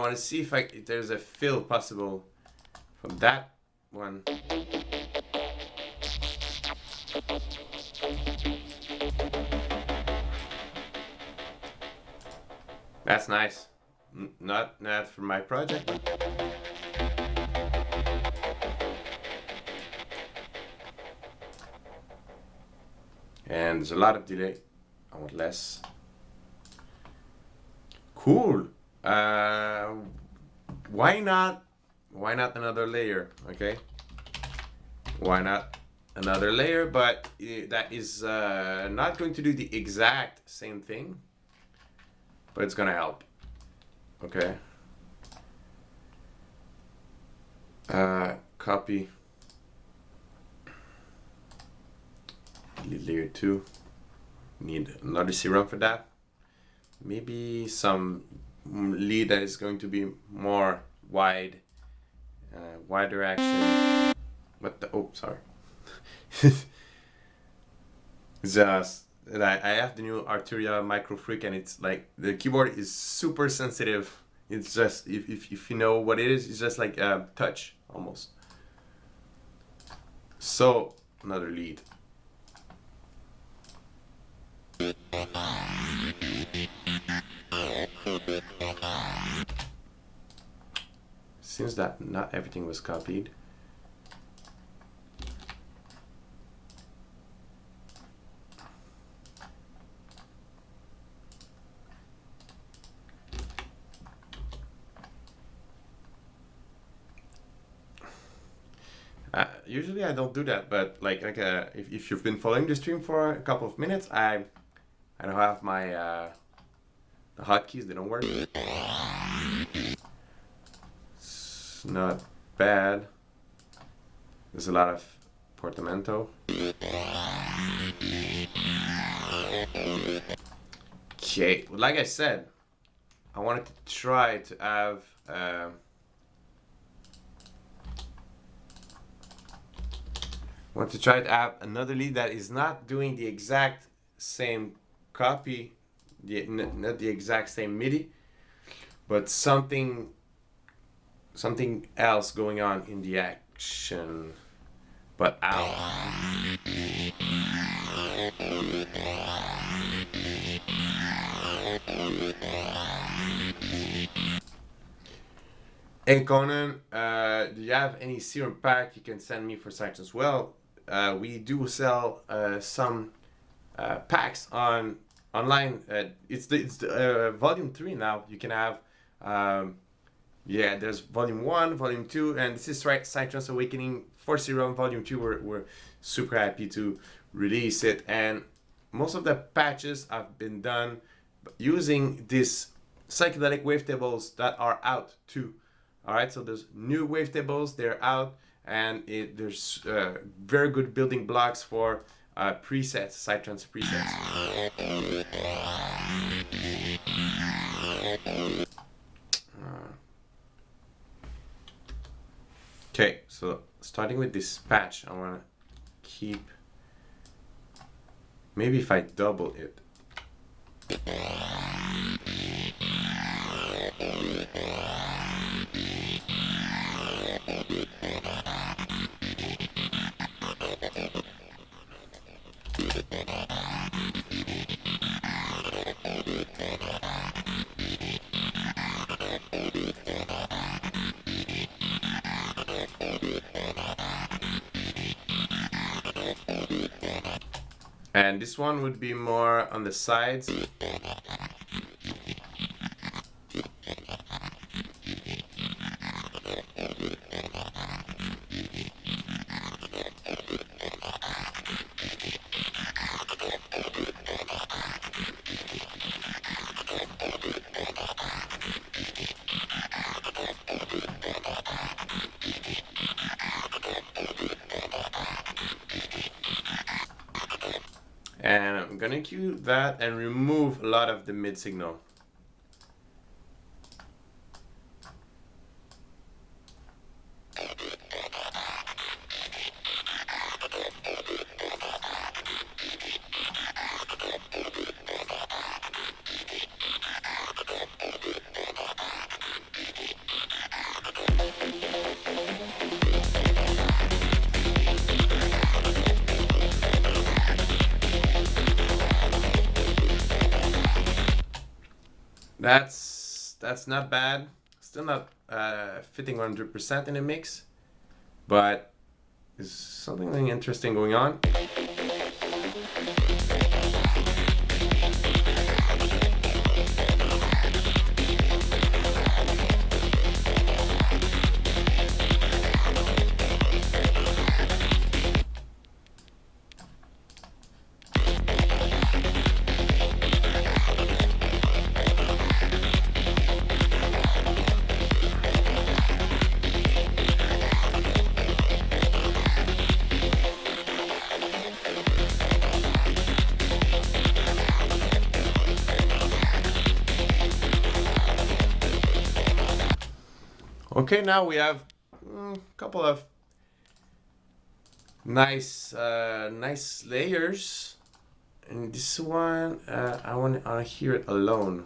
want to see if there's a fill possible from that one. That's nice. Not for my project. And there's a lot of delay. I want less. Cool. Why not another layer? Okay. Why not another layer? But that is not going to do the exact same thing, but it's gonna help. Okay. Copy. Delete layer 2. Need another serum for that. Maybe some lead that is going to be more wider action. What the? Oh, sorry. Just I have the new Arturia Micro Freak, and it's like the keyboard is super sensitive. It's just if you know what it is, it's just like a touch almost. So another lead. Seems that not everything was copied. Usually I don't do that, but if you've been following the stream for a couple of minutes, I don't have my the hotkeys. They don't work. It's not bad. There's a lot of portamento. Okay, well, like I said, I wanted to try to have another lead that is not doing the exact same copy, not the exact same MIDI, but something else going on in the action. But Hey Conan, do you have any Serum Pack you can send me for Psytrance as well? We do sell some packs online. It's the volume 3 now. You can have there's volume 1, volume 2, and this is Psytrance Awakening for Serum volume 2. We're super happy to release it, and most of the patches have been done using these psychedelic wavetables that are out too. Alright, so there's new wavetables, they're out, and there's very good building blocks for presets, Psytrance presets. Okay, so starting with this patch, I want to keep, maybe if I double it. And this one would be more on the sides. And I'm gonna cue that and remove a lot of the mid signal. That's not bad. Still not fitting 100% in a mix, but there's something interesting going on. Okay, now we have a couple of nice layers, and this one I want to hear it alone.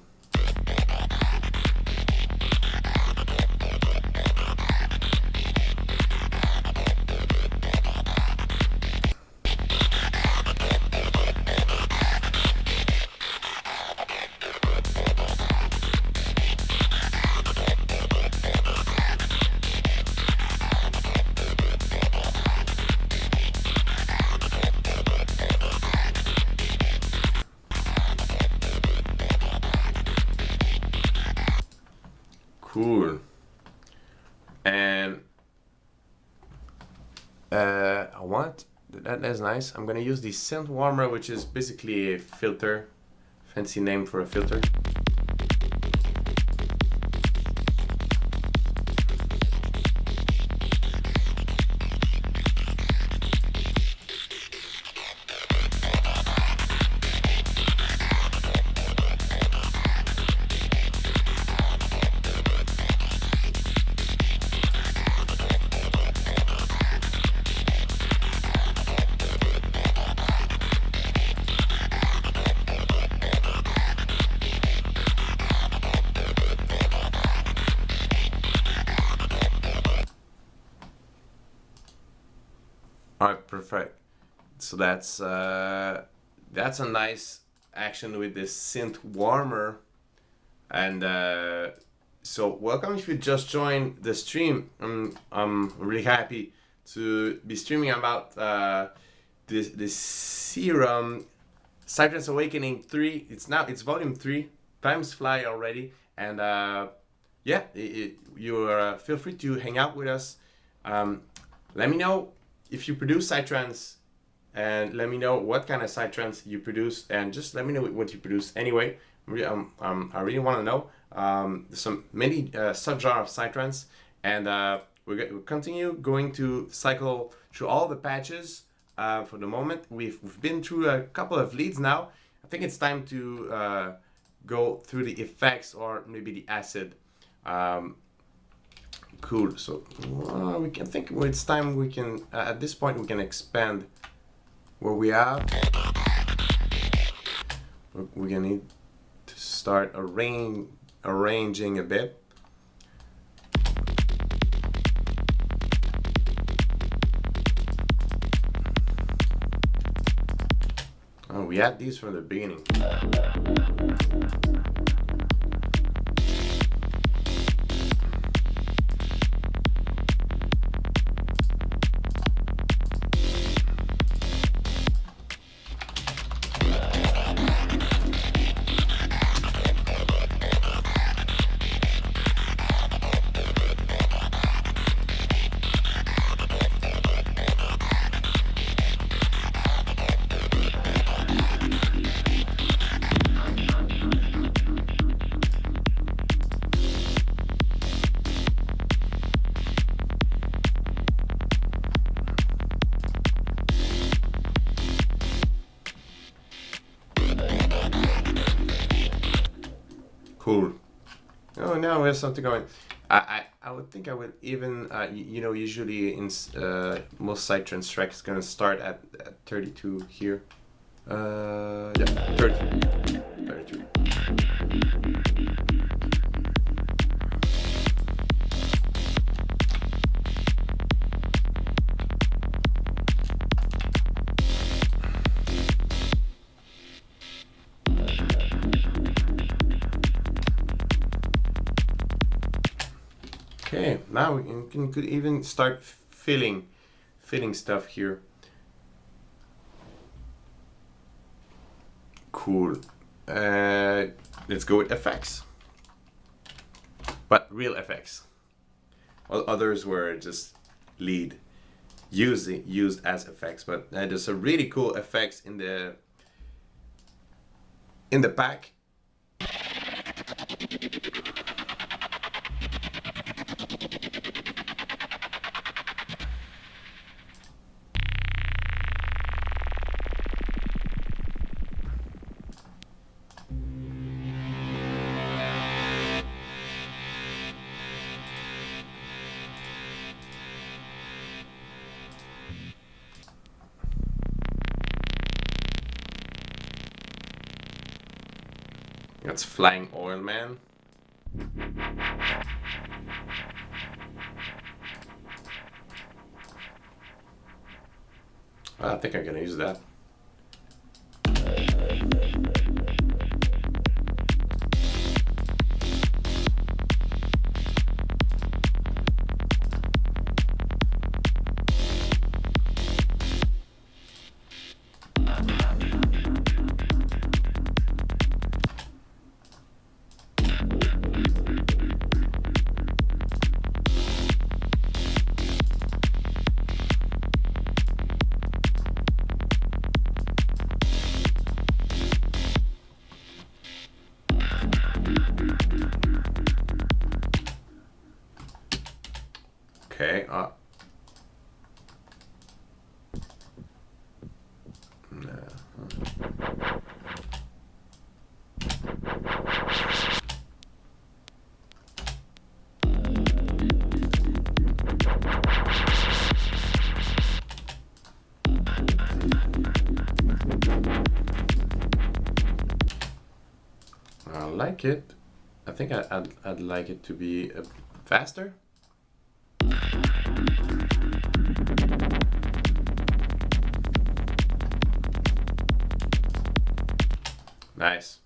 Cool. And I want that's nice. I'm gonna use the scent warmer, which is basically a filter, fancy name for a filter. Alright, perfect. So that's a nice action with this synth warmer. And so welcome if you just joined the stream. I'm really happy to be streaming about this Serum Psytrance Awakening 3. It's volume 3. Times fly already, and yeah, you feel free to hang out with us. Let me know if you produce Psytrance, and let me know what kind of Psytrance you produce, and just let me know what you produce anyway. I really want to know. There's many subgenres of Psytrance, and we'll continue going to cycle through all the patches. For the moment, we've been through a couple of leads now. I think it's time to go through the effects, or maybe the acid. Cool. So we can think it's time. We can at this point we can expand where we are. We're gonna need to start arranging a bit. Oh, we had these from the beginning. Cool. Oh, now we have something going. I would think I would even usually in most Psytrance tracks it's gonna start at 32 here. Yeah, 32. now we could even start filling stuff here. Cool. Let's go with effects, but real effects. All others were just used as effects, but there's a really cool effects in the pack. That's Flying Oil Man. I think I'm gonna use that. Okay. I like it. I think I'd like it to be faster. Nice.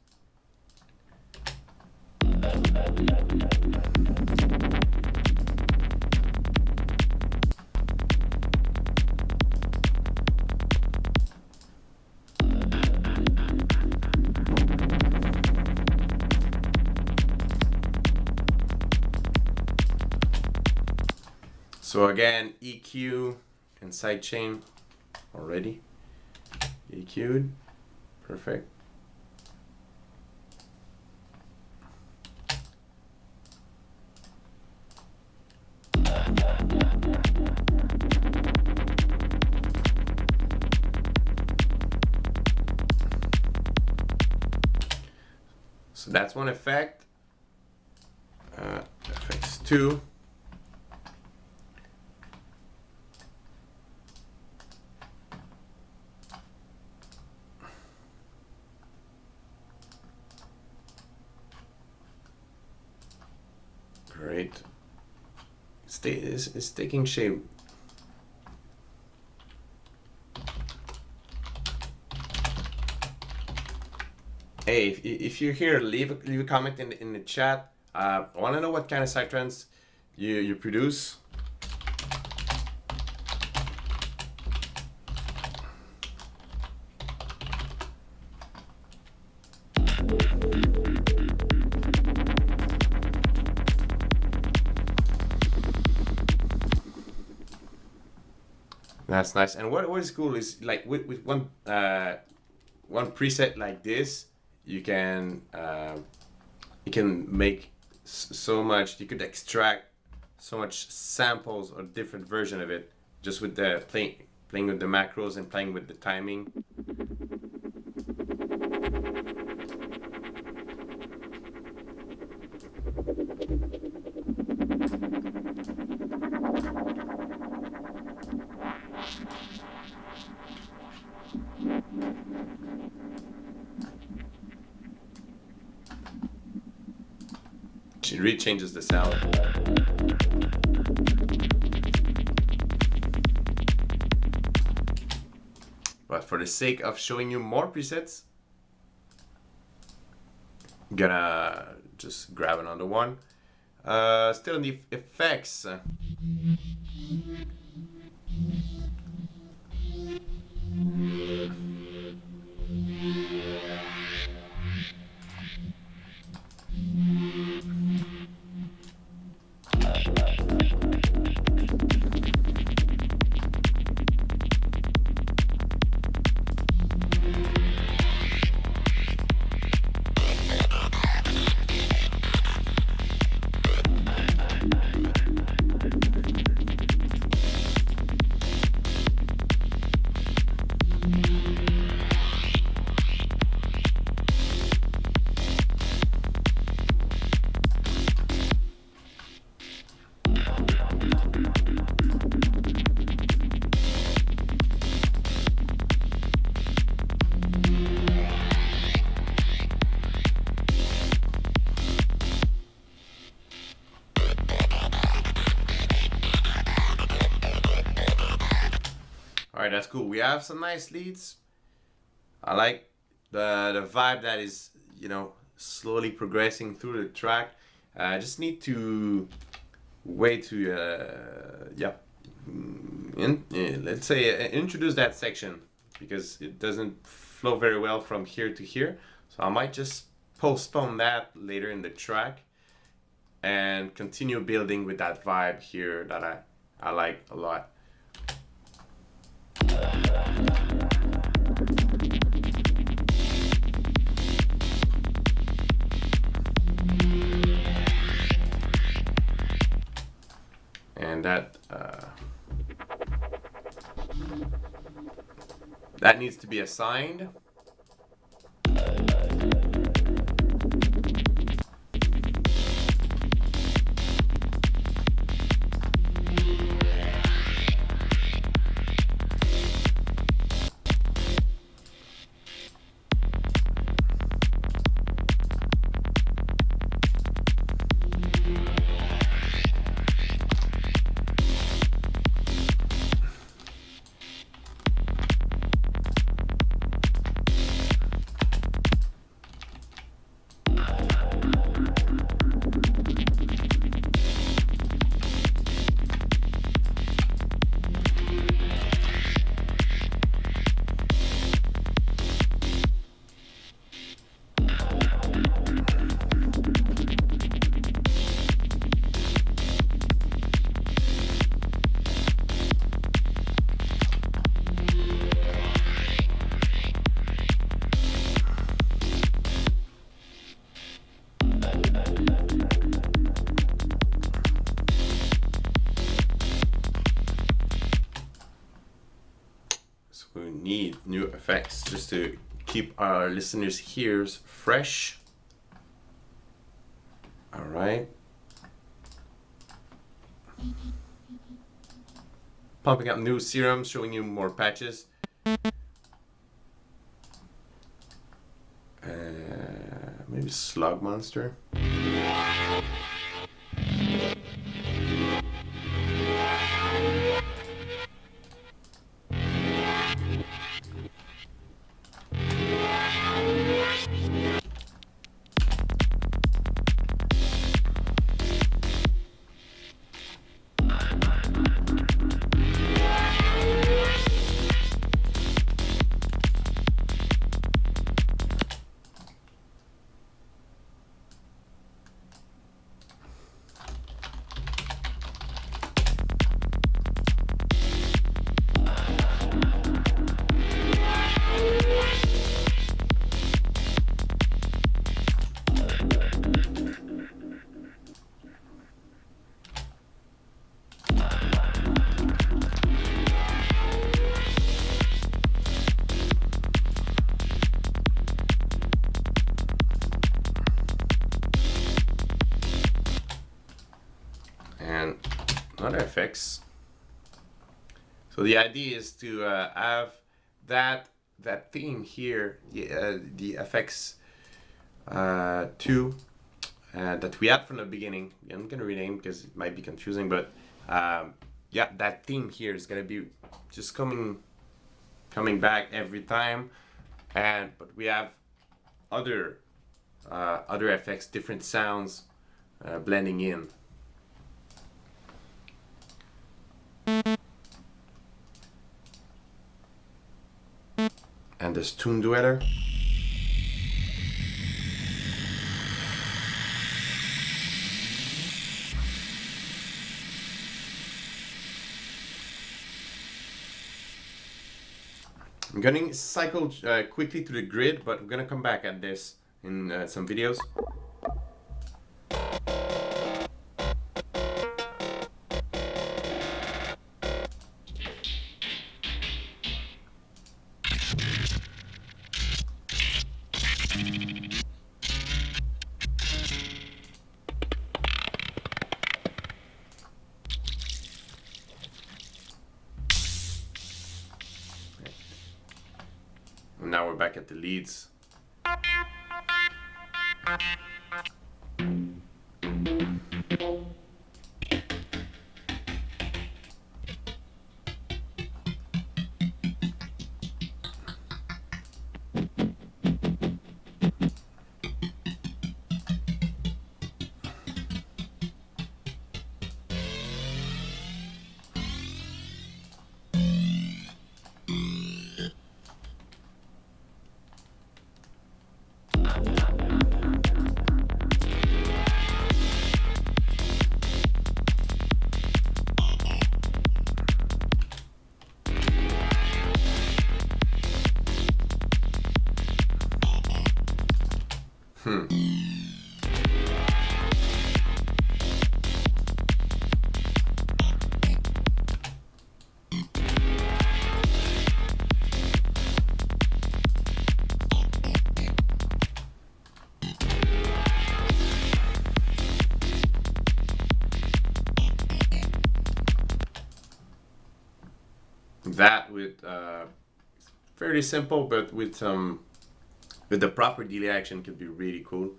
So again, EQ and sidechain already. EQ'd. Perfect. So that's one effect. Effects 2. Great. It's taking shape. Hey, if you're here, leave a comment in the chat. I want to know what kind of Psytrance you produce. That's nice. And what is cool is like with one preset like this, you can make so much. You could extract so much samples or different version of it just with the playing with the macros and playing with the timing. It really changes the sound. But for the sake of showing you more presets, I'm gonna just grab another one. Still in the effects. Alright, that's cool. We have some nice leads. I like the vibe that is, you know, slowly progressing through the track. I just need to wait to, let's say introduce that section, because it doesn't flow very well from here to here. So I might just postpone that later in the track and continue building with that vibe here that I like a lot. And that needs to be assigned. We need new effects just to keep our listeners' ears fresh. All right. Pumping up new serums, showing you more patches. Maybe Slug Monster. Another effects. So the idea is to have that theme here, the effects 2 that we had from the beginning. I'm gonna rename because it might be confusing, but yeah, that theme here is gonna be just coming back every time, but we have other effects, different sounds blending in. And this tune duetter. I'm going to cycle quickly through the grid, but I'm going to come back at this in some videos. And now we're back at the leads. That with fairly simple, but with the proper delay action could be really cool.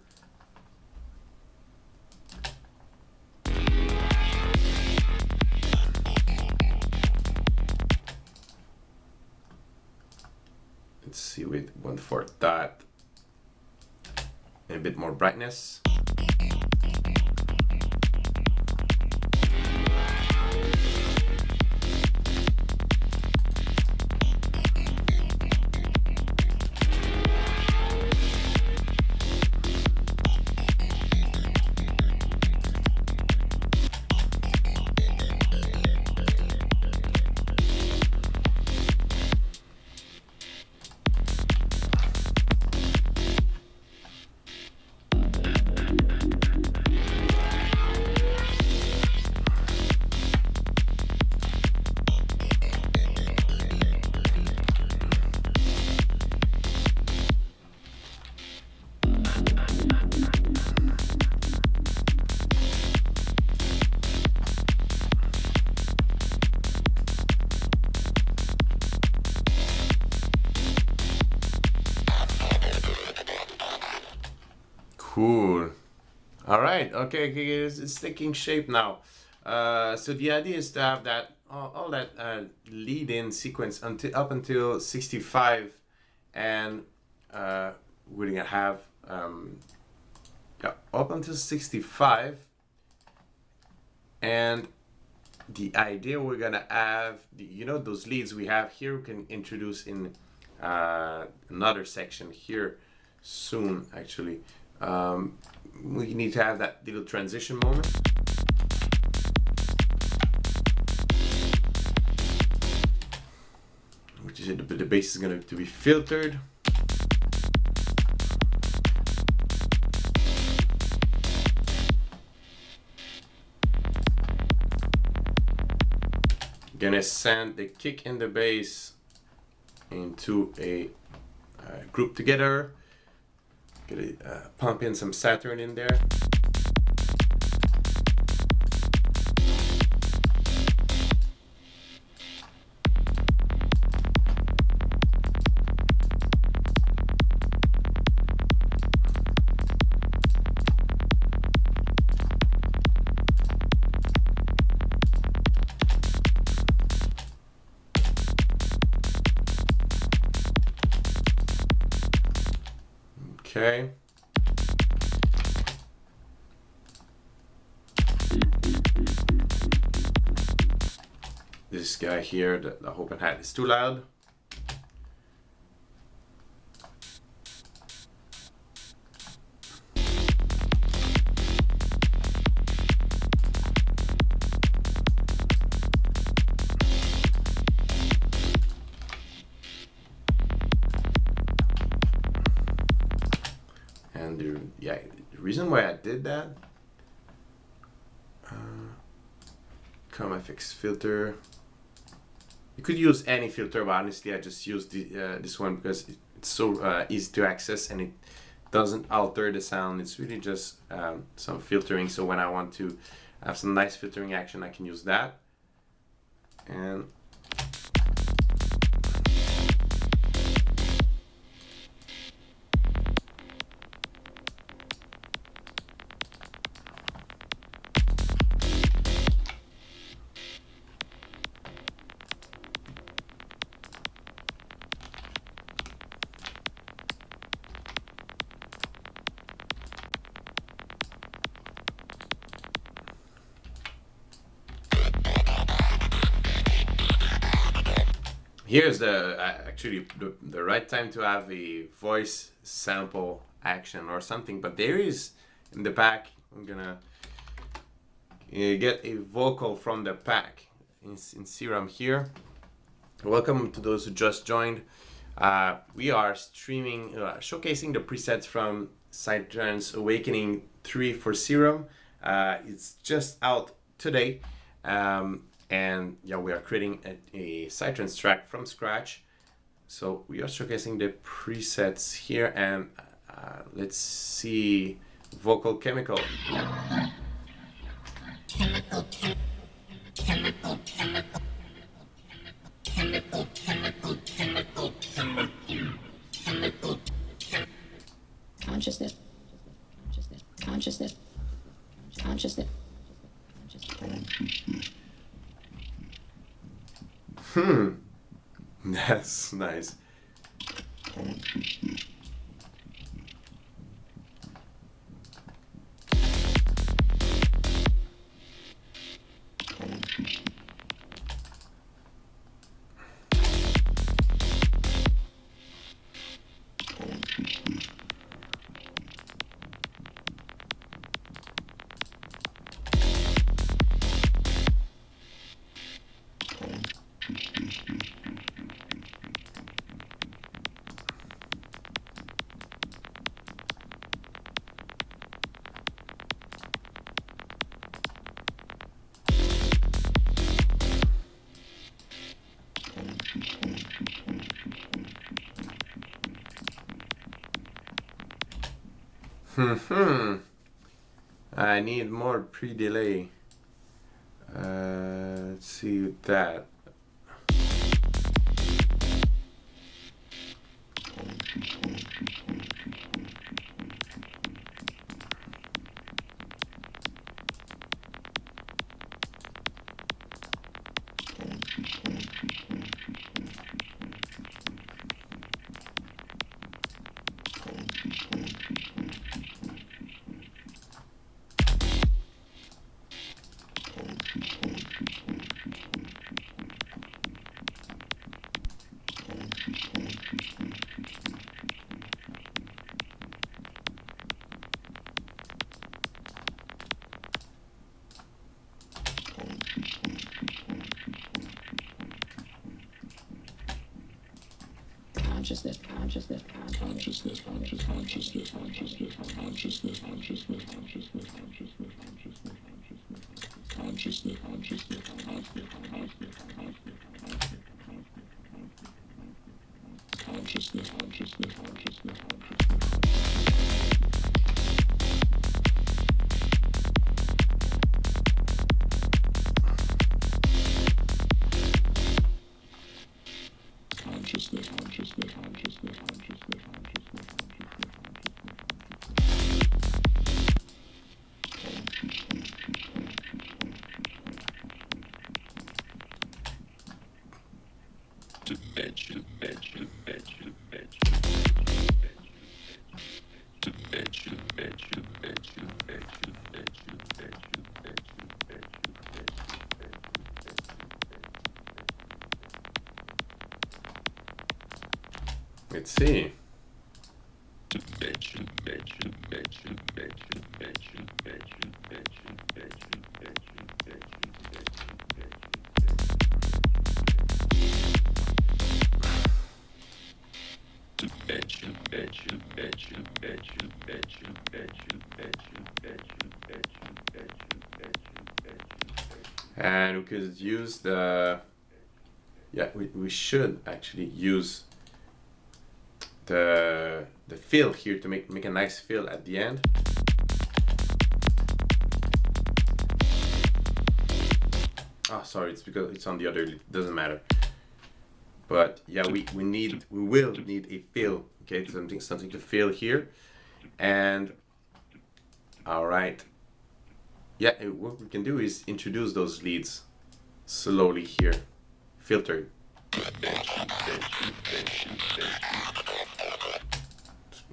Let's see with 1/4 that and a bit more brightness. Cool. All right. Okay. It's taking shape now. So the idea is to have that all that lead-in sequence until up until 65, and we're gonna have yeah, up until 65, and the idea we're gonna have those leads we have here. We can introduce in another section here soon. Actually. We need to have that little transition moment. Which is the bass is going to be filtered. Gonna send the kick and the bass into a group together. Gonna pump in some Saturn in there. Okay. See, I hear the open hat is too loud. And the reason why I did that, FX filter. You could use any filter, but honestly I just use this one because it's so easy to access and it doesn't alter the sound. It's really just some filtering, so when I want to have some nice filtering action I can use that. And here's actually the right time to have a voice sample action or something, but there is in the pack. I'm gonna get a vocal from the pack in Serum here. Welcome to those who just joined. We are streaming, showcasing the presets from Psytrance Awakening 3 for Serum. It's just out today. And yeah, we are creating a Psytrance track from scratch. So we are showcasing the presets here, and let's see vocal chemical. Consciousness. That's nice. I need more pre-delay. Let's see that. Dimension. Let's see. And we could use the, yeah, we should actually use the fill here to make a nice fill at the end. Oh, sorry, it's because it's on the other, it doesn't matter. But yeah, we will need a fill, okay, something to fill here. And all right, yeah, what we can do is introduce those leads slowly here, filtered.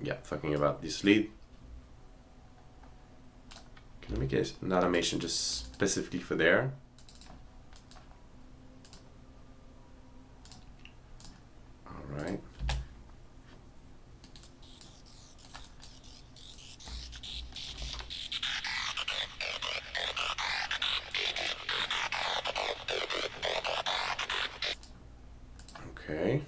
Yeah, talking about this lead. Can I make an automation just specifically for there? All right. Okay.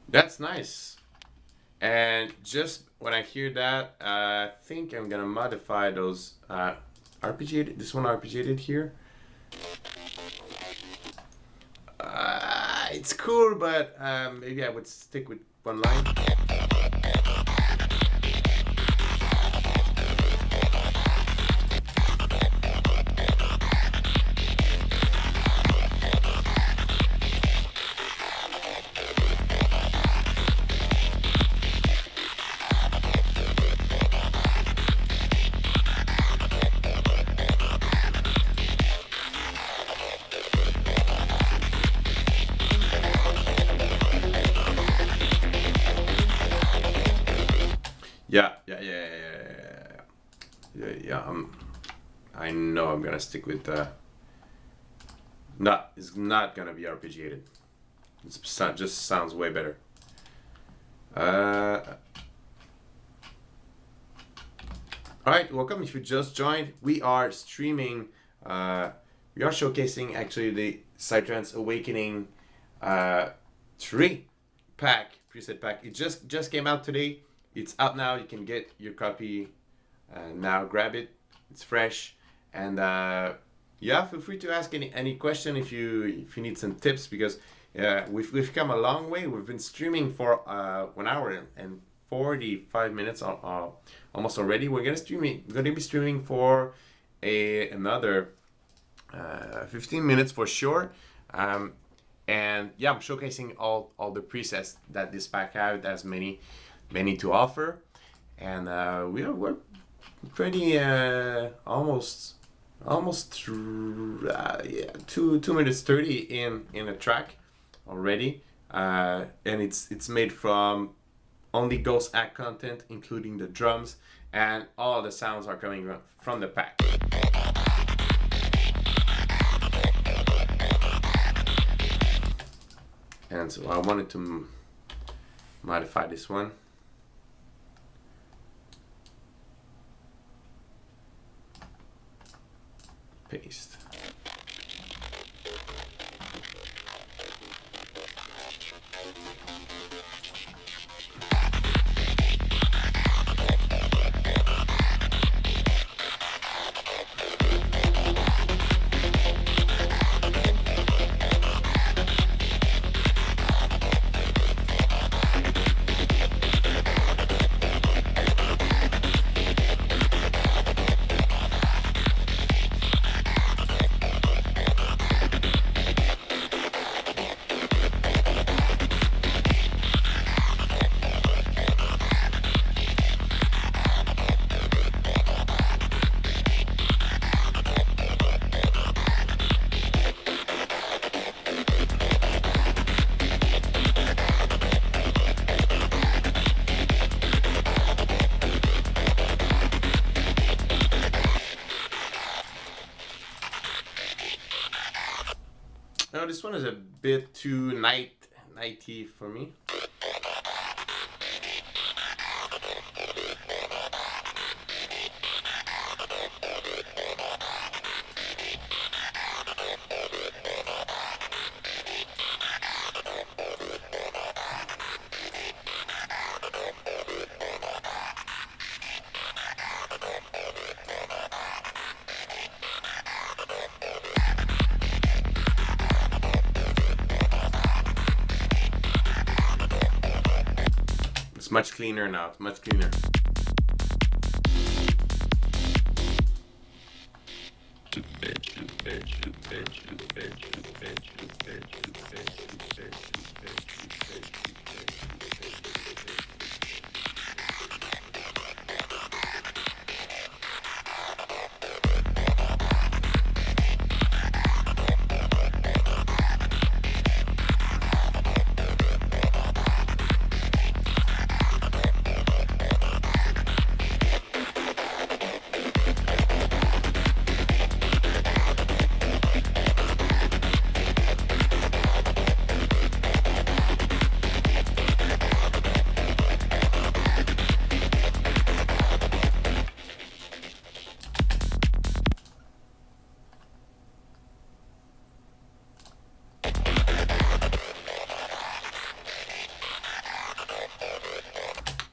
That's nice. And just when I hear that, I think I'm gonna modify those arpeggiated. This one arpeggiated here. It's cool, but maybe I would stick with one line. Yeah. I know I'm gonna stick with it's not gonna be arpeggiated. It just sounds way better. Alright, welcome if you just joined. We are streaming, we are showcasing actually the Psytrance Awakening 3 pack, preset pack. It just came out today. It's out now. You can get your copy now. Grab it. It's fresh. And yeah, feel free to ask any question if you need some tips, because we've come a long way. We've been streaming for 1 hour and 45 minutes almost already. We're gonna be streaming for another 15 minutes for sure. And yeah, I'm showcasing all the presets that this pack has. There's many to offer, and we're pretty almost 2 minutes 30 in a track already, and it's made from only Ghost Act content, including the drums, and all the sounds are coming from the pack. And so I wanted to modify this one. Paste. this one is a bit too nighty for me. Much cleaner now, it's much cleaner.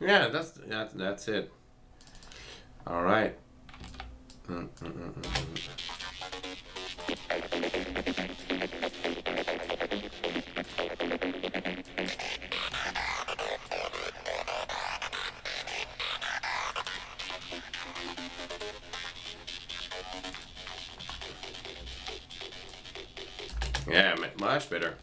Yeah, that's it. All right. Yeah, much better.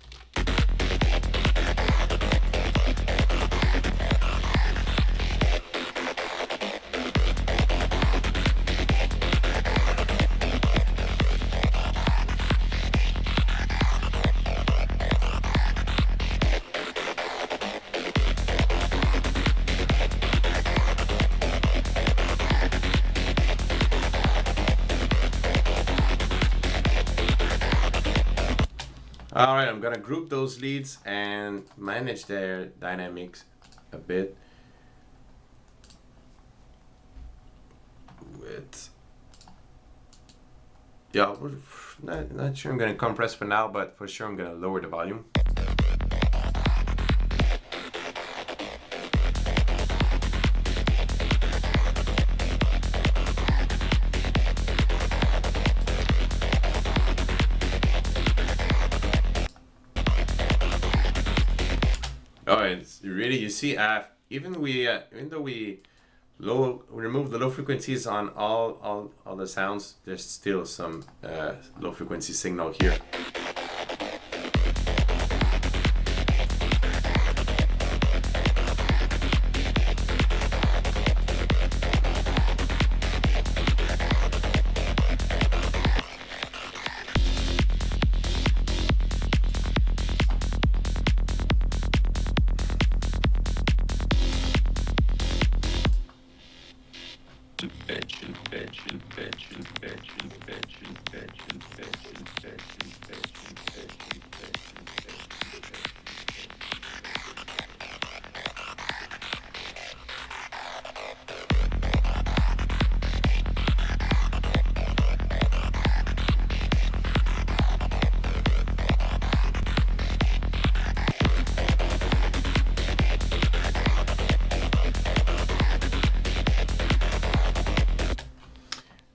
All right, I'm gonna group those leads and manage their dynamics a bit with, yeah, not sure I'm gonna compress for now, but for sure I'm gonna lower the volume. Oh, it's really, you see, even though we remove the low frequencies on all the sounds, there's still some low frequency signal here.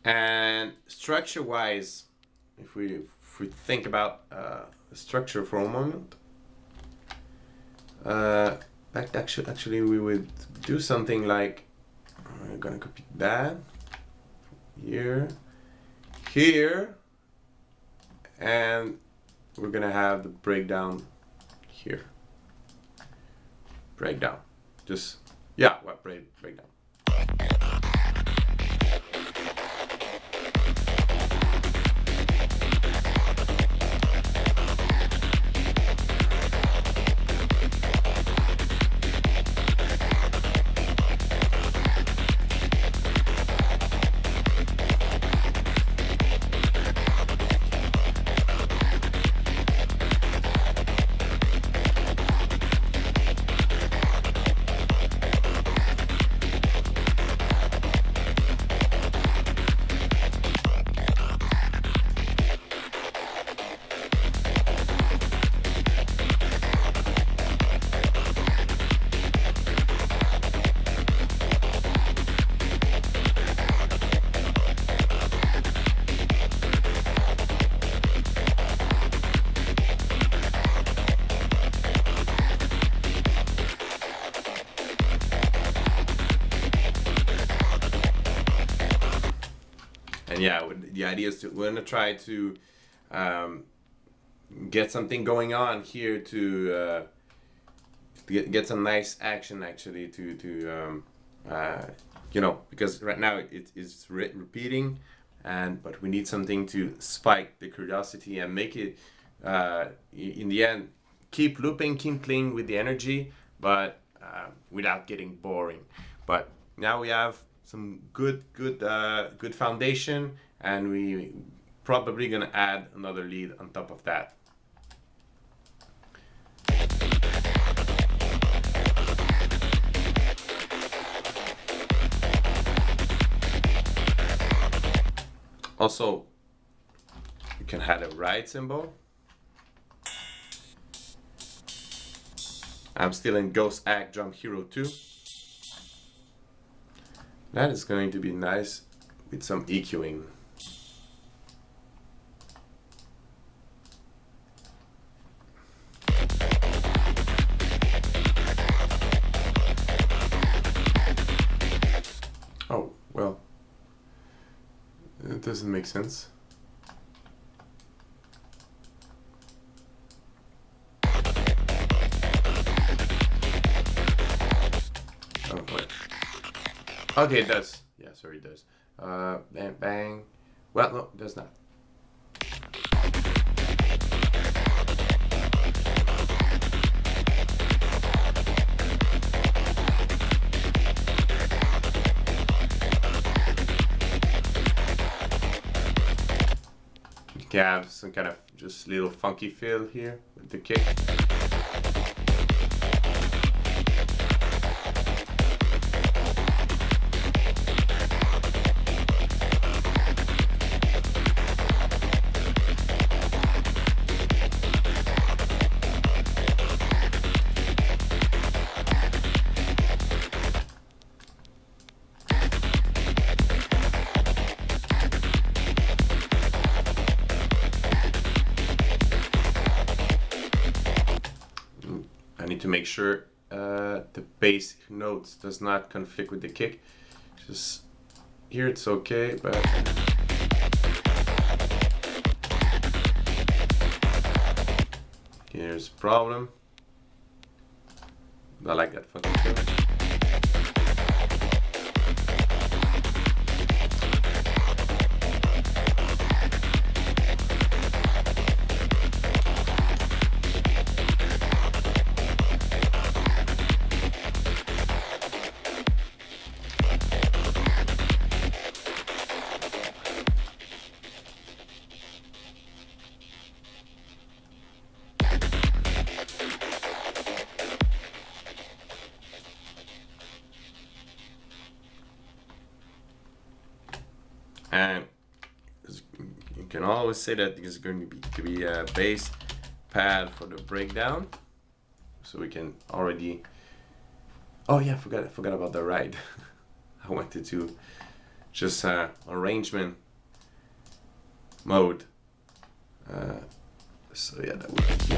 And structure-wise, if we think about structure for a moment, actually we would do something like, I'm gonna copy that here, and we're gonna have the breakdown here. Breakdown, just breakdown. And yeah, the idea is we're gonna try to get something going on here to get some nice action actually to because right now it's repeating, but we need something to spike the curiosity and make it in the end keep looping, keep playing with the energy, but without getting boring. But now we have some good foundation, and we probably gonna add another lead on top of that. Also, you can add a ride symbol. I'm still in Ghost Act Drum Hero 2. That is going to be nice with some EQing. Oh, well, it doesn't make sense. Oh, wait. Okay, it does. Yeah, sorry, it does. Bang, bang. Well, no, it does not. You can have some kind of just little funky feel here with the kick. To make sure the bass notes does not conflict with the kick. Just here it's okay, but here's a problem. I like that funky feel. And you can always say that there's going to be a bass pad for the breakdown, so we can already. Oh yeah, I forgot about the ride. I wanted to just arrangement mode. So yeah, that would be key.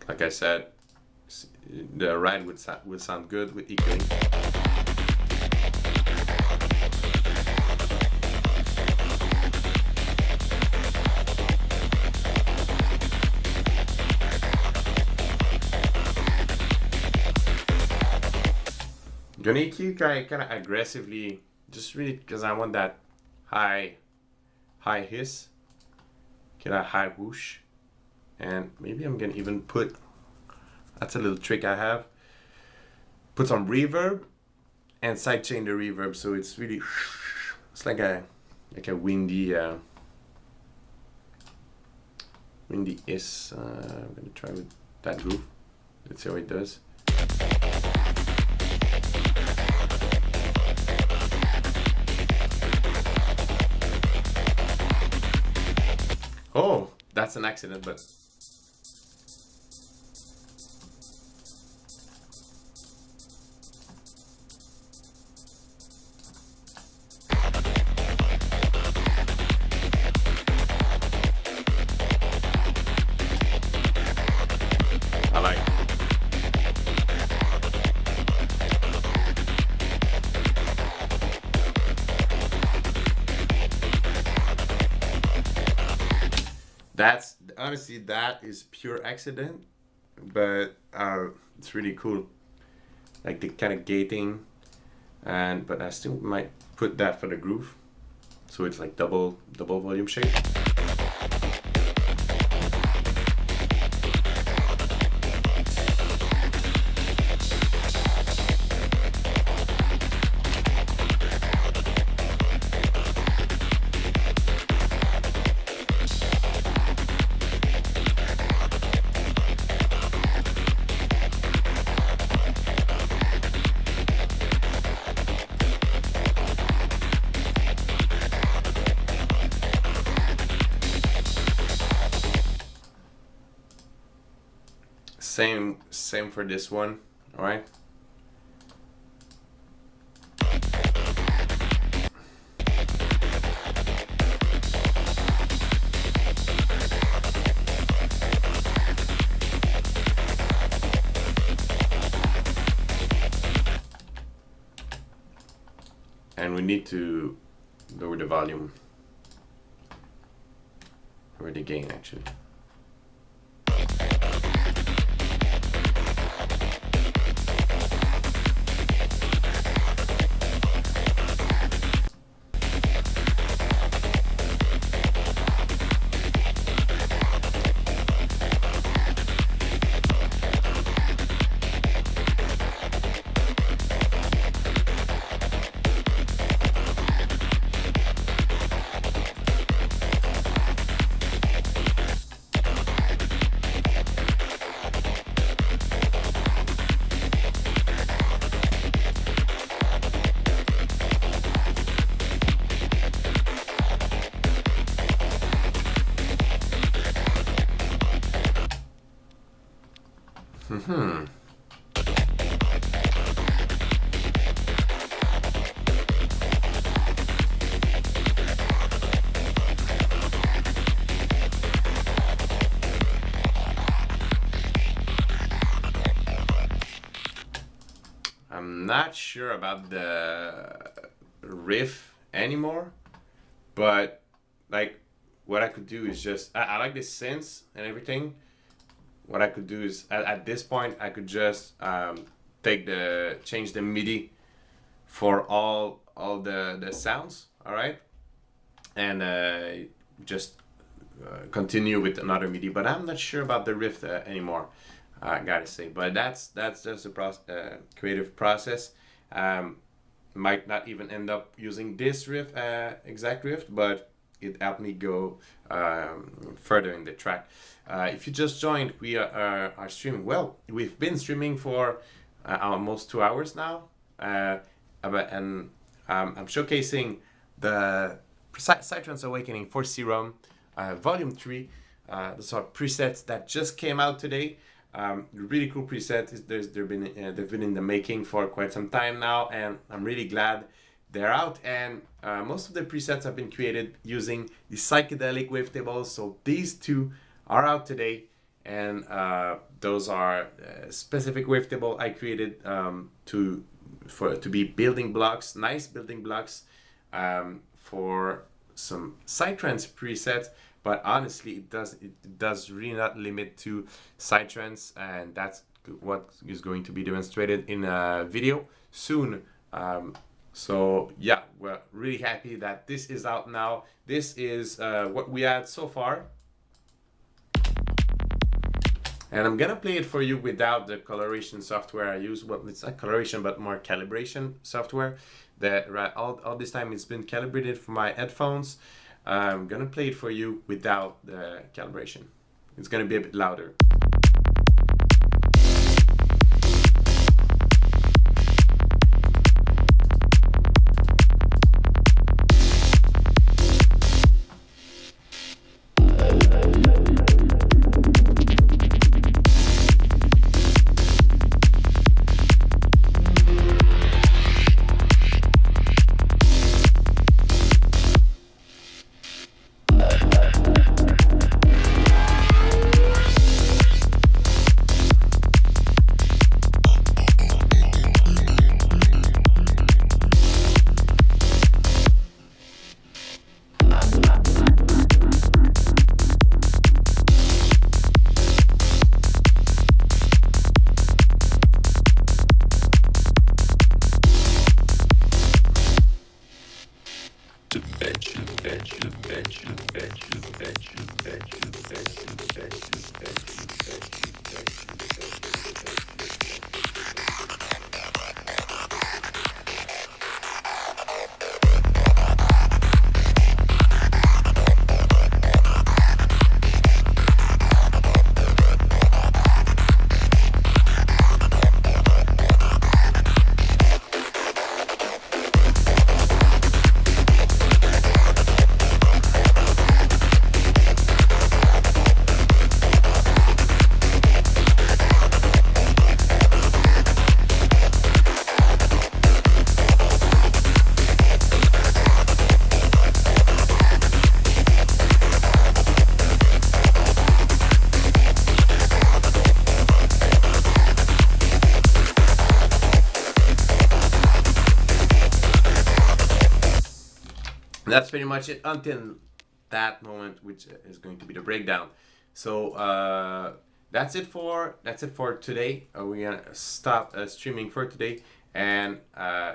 Like I said, the ride would sound good with EQing. I'm gonna EQ kind of aggressively, just really because I want that high hiss, get a high whoosh. And maybe I'm gonna even put, that's a little trick I have, put some reverb and sidechain the reverb, so it's really, it's like a windy is. I'm gonna try with that groove. Let's see how it does. Oh, that's an accident, but. That's honestly, that is pure accident, but it's really cool. Like the kind of gating, but I still might put that for the groove, so it's like double volume shape. Same for this one, all right? And we need to lower the volume, or the gain actually. I'm not sure about the riff anymore, but like what I could do is just I like the synths and everything. What I could do is at this point I could just change the MIDI for all the sounds, all right, and just continue with another MIDI. But I'm not sure about the riff anymore, I gotta say. But that's just a creative process. Might not even end up using this riff, exact riff, but it helped me go further in the track. If you just joined, we are streaming. Well, we've been streaming for almost 2 hours now, and I'm showcasing the Psytrance Awakening for Serum, Volume 3. Those are presets that just came out today. Really cool presets. They've been in the making for quite some time now, and I'm really glad they're out. And most of the presets have been created using the psychedelic wavetables. So these two are out today, and those are specific wavetable I created to be building blocks, nice building blocks for some Psytrance presets. But honestly, it does really not limit to Psytrance, and that's what is going to be demonstrated in a video soon. So yeah, we're really happy that this is out now. This is what we had so far. And I'm gonna play it for you without the coloration software I use. Well, it's not coloration, but more calibration software. That all this time it's been calibrated for my headphones. I'm gonna play it for you without the calibration. It's gonna be a bit louder. That's pretty much it until that moment, which is going to be the breakdown. So that's it for today. We're gonna stop streaming for today, and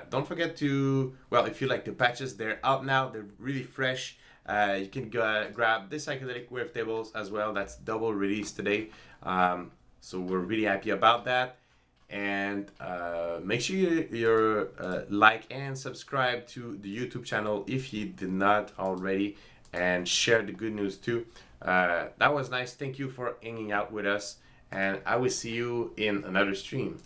don't forget to, well, if you like the patches, they're out now. They're really fresh. You can grab the psychedelic wavetables as well. That's double release today. So we're really happy about that. And make sure you like and subscribe to the YouTube channel if you did not already, and share the good news too. That was nice. Thank you for hanging out with us, and I will see you in another stream.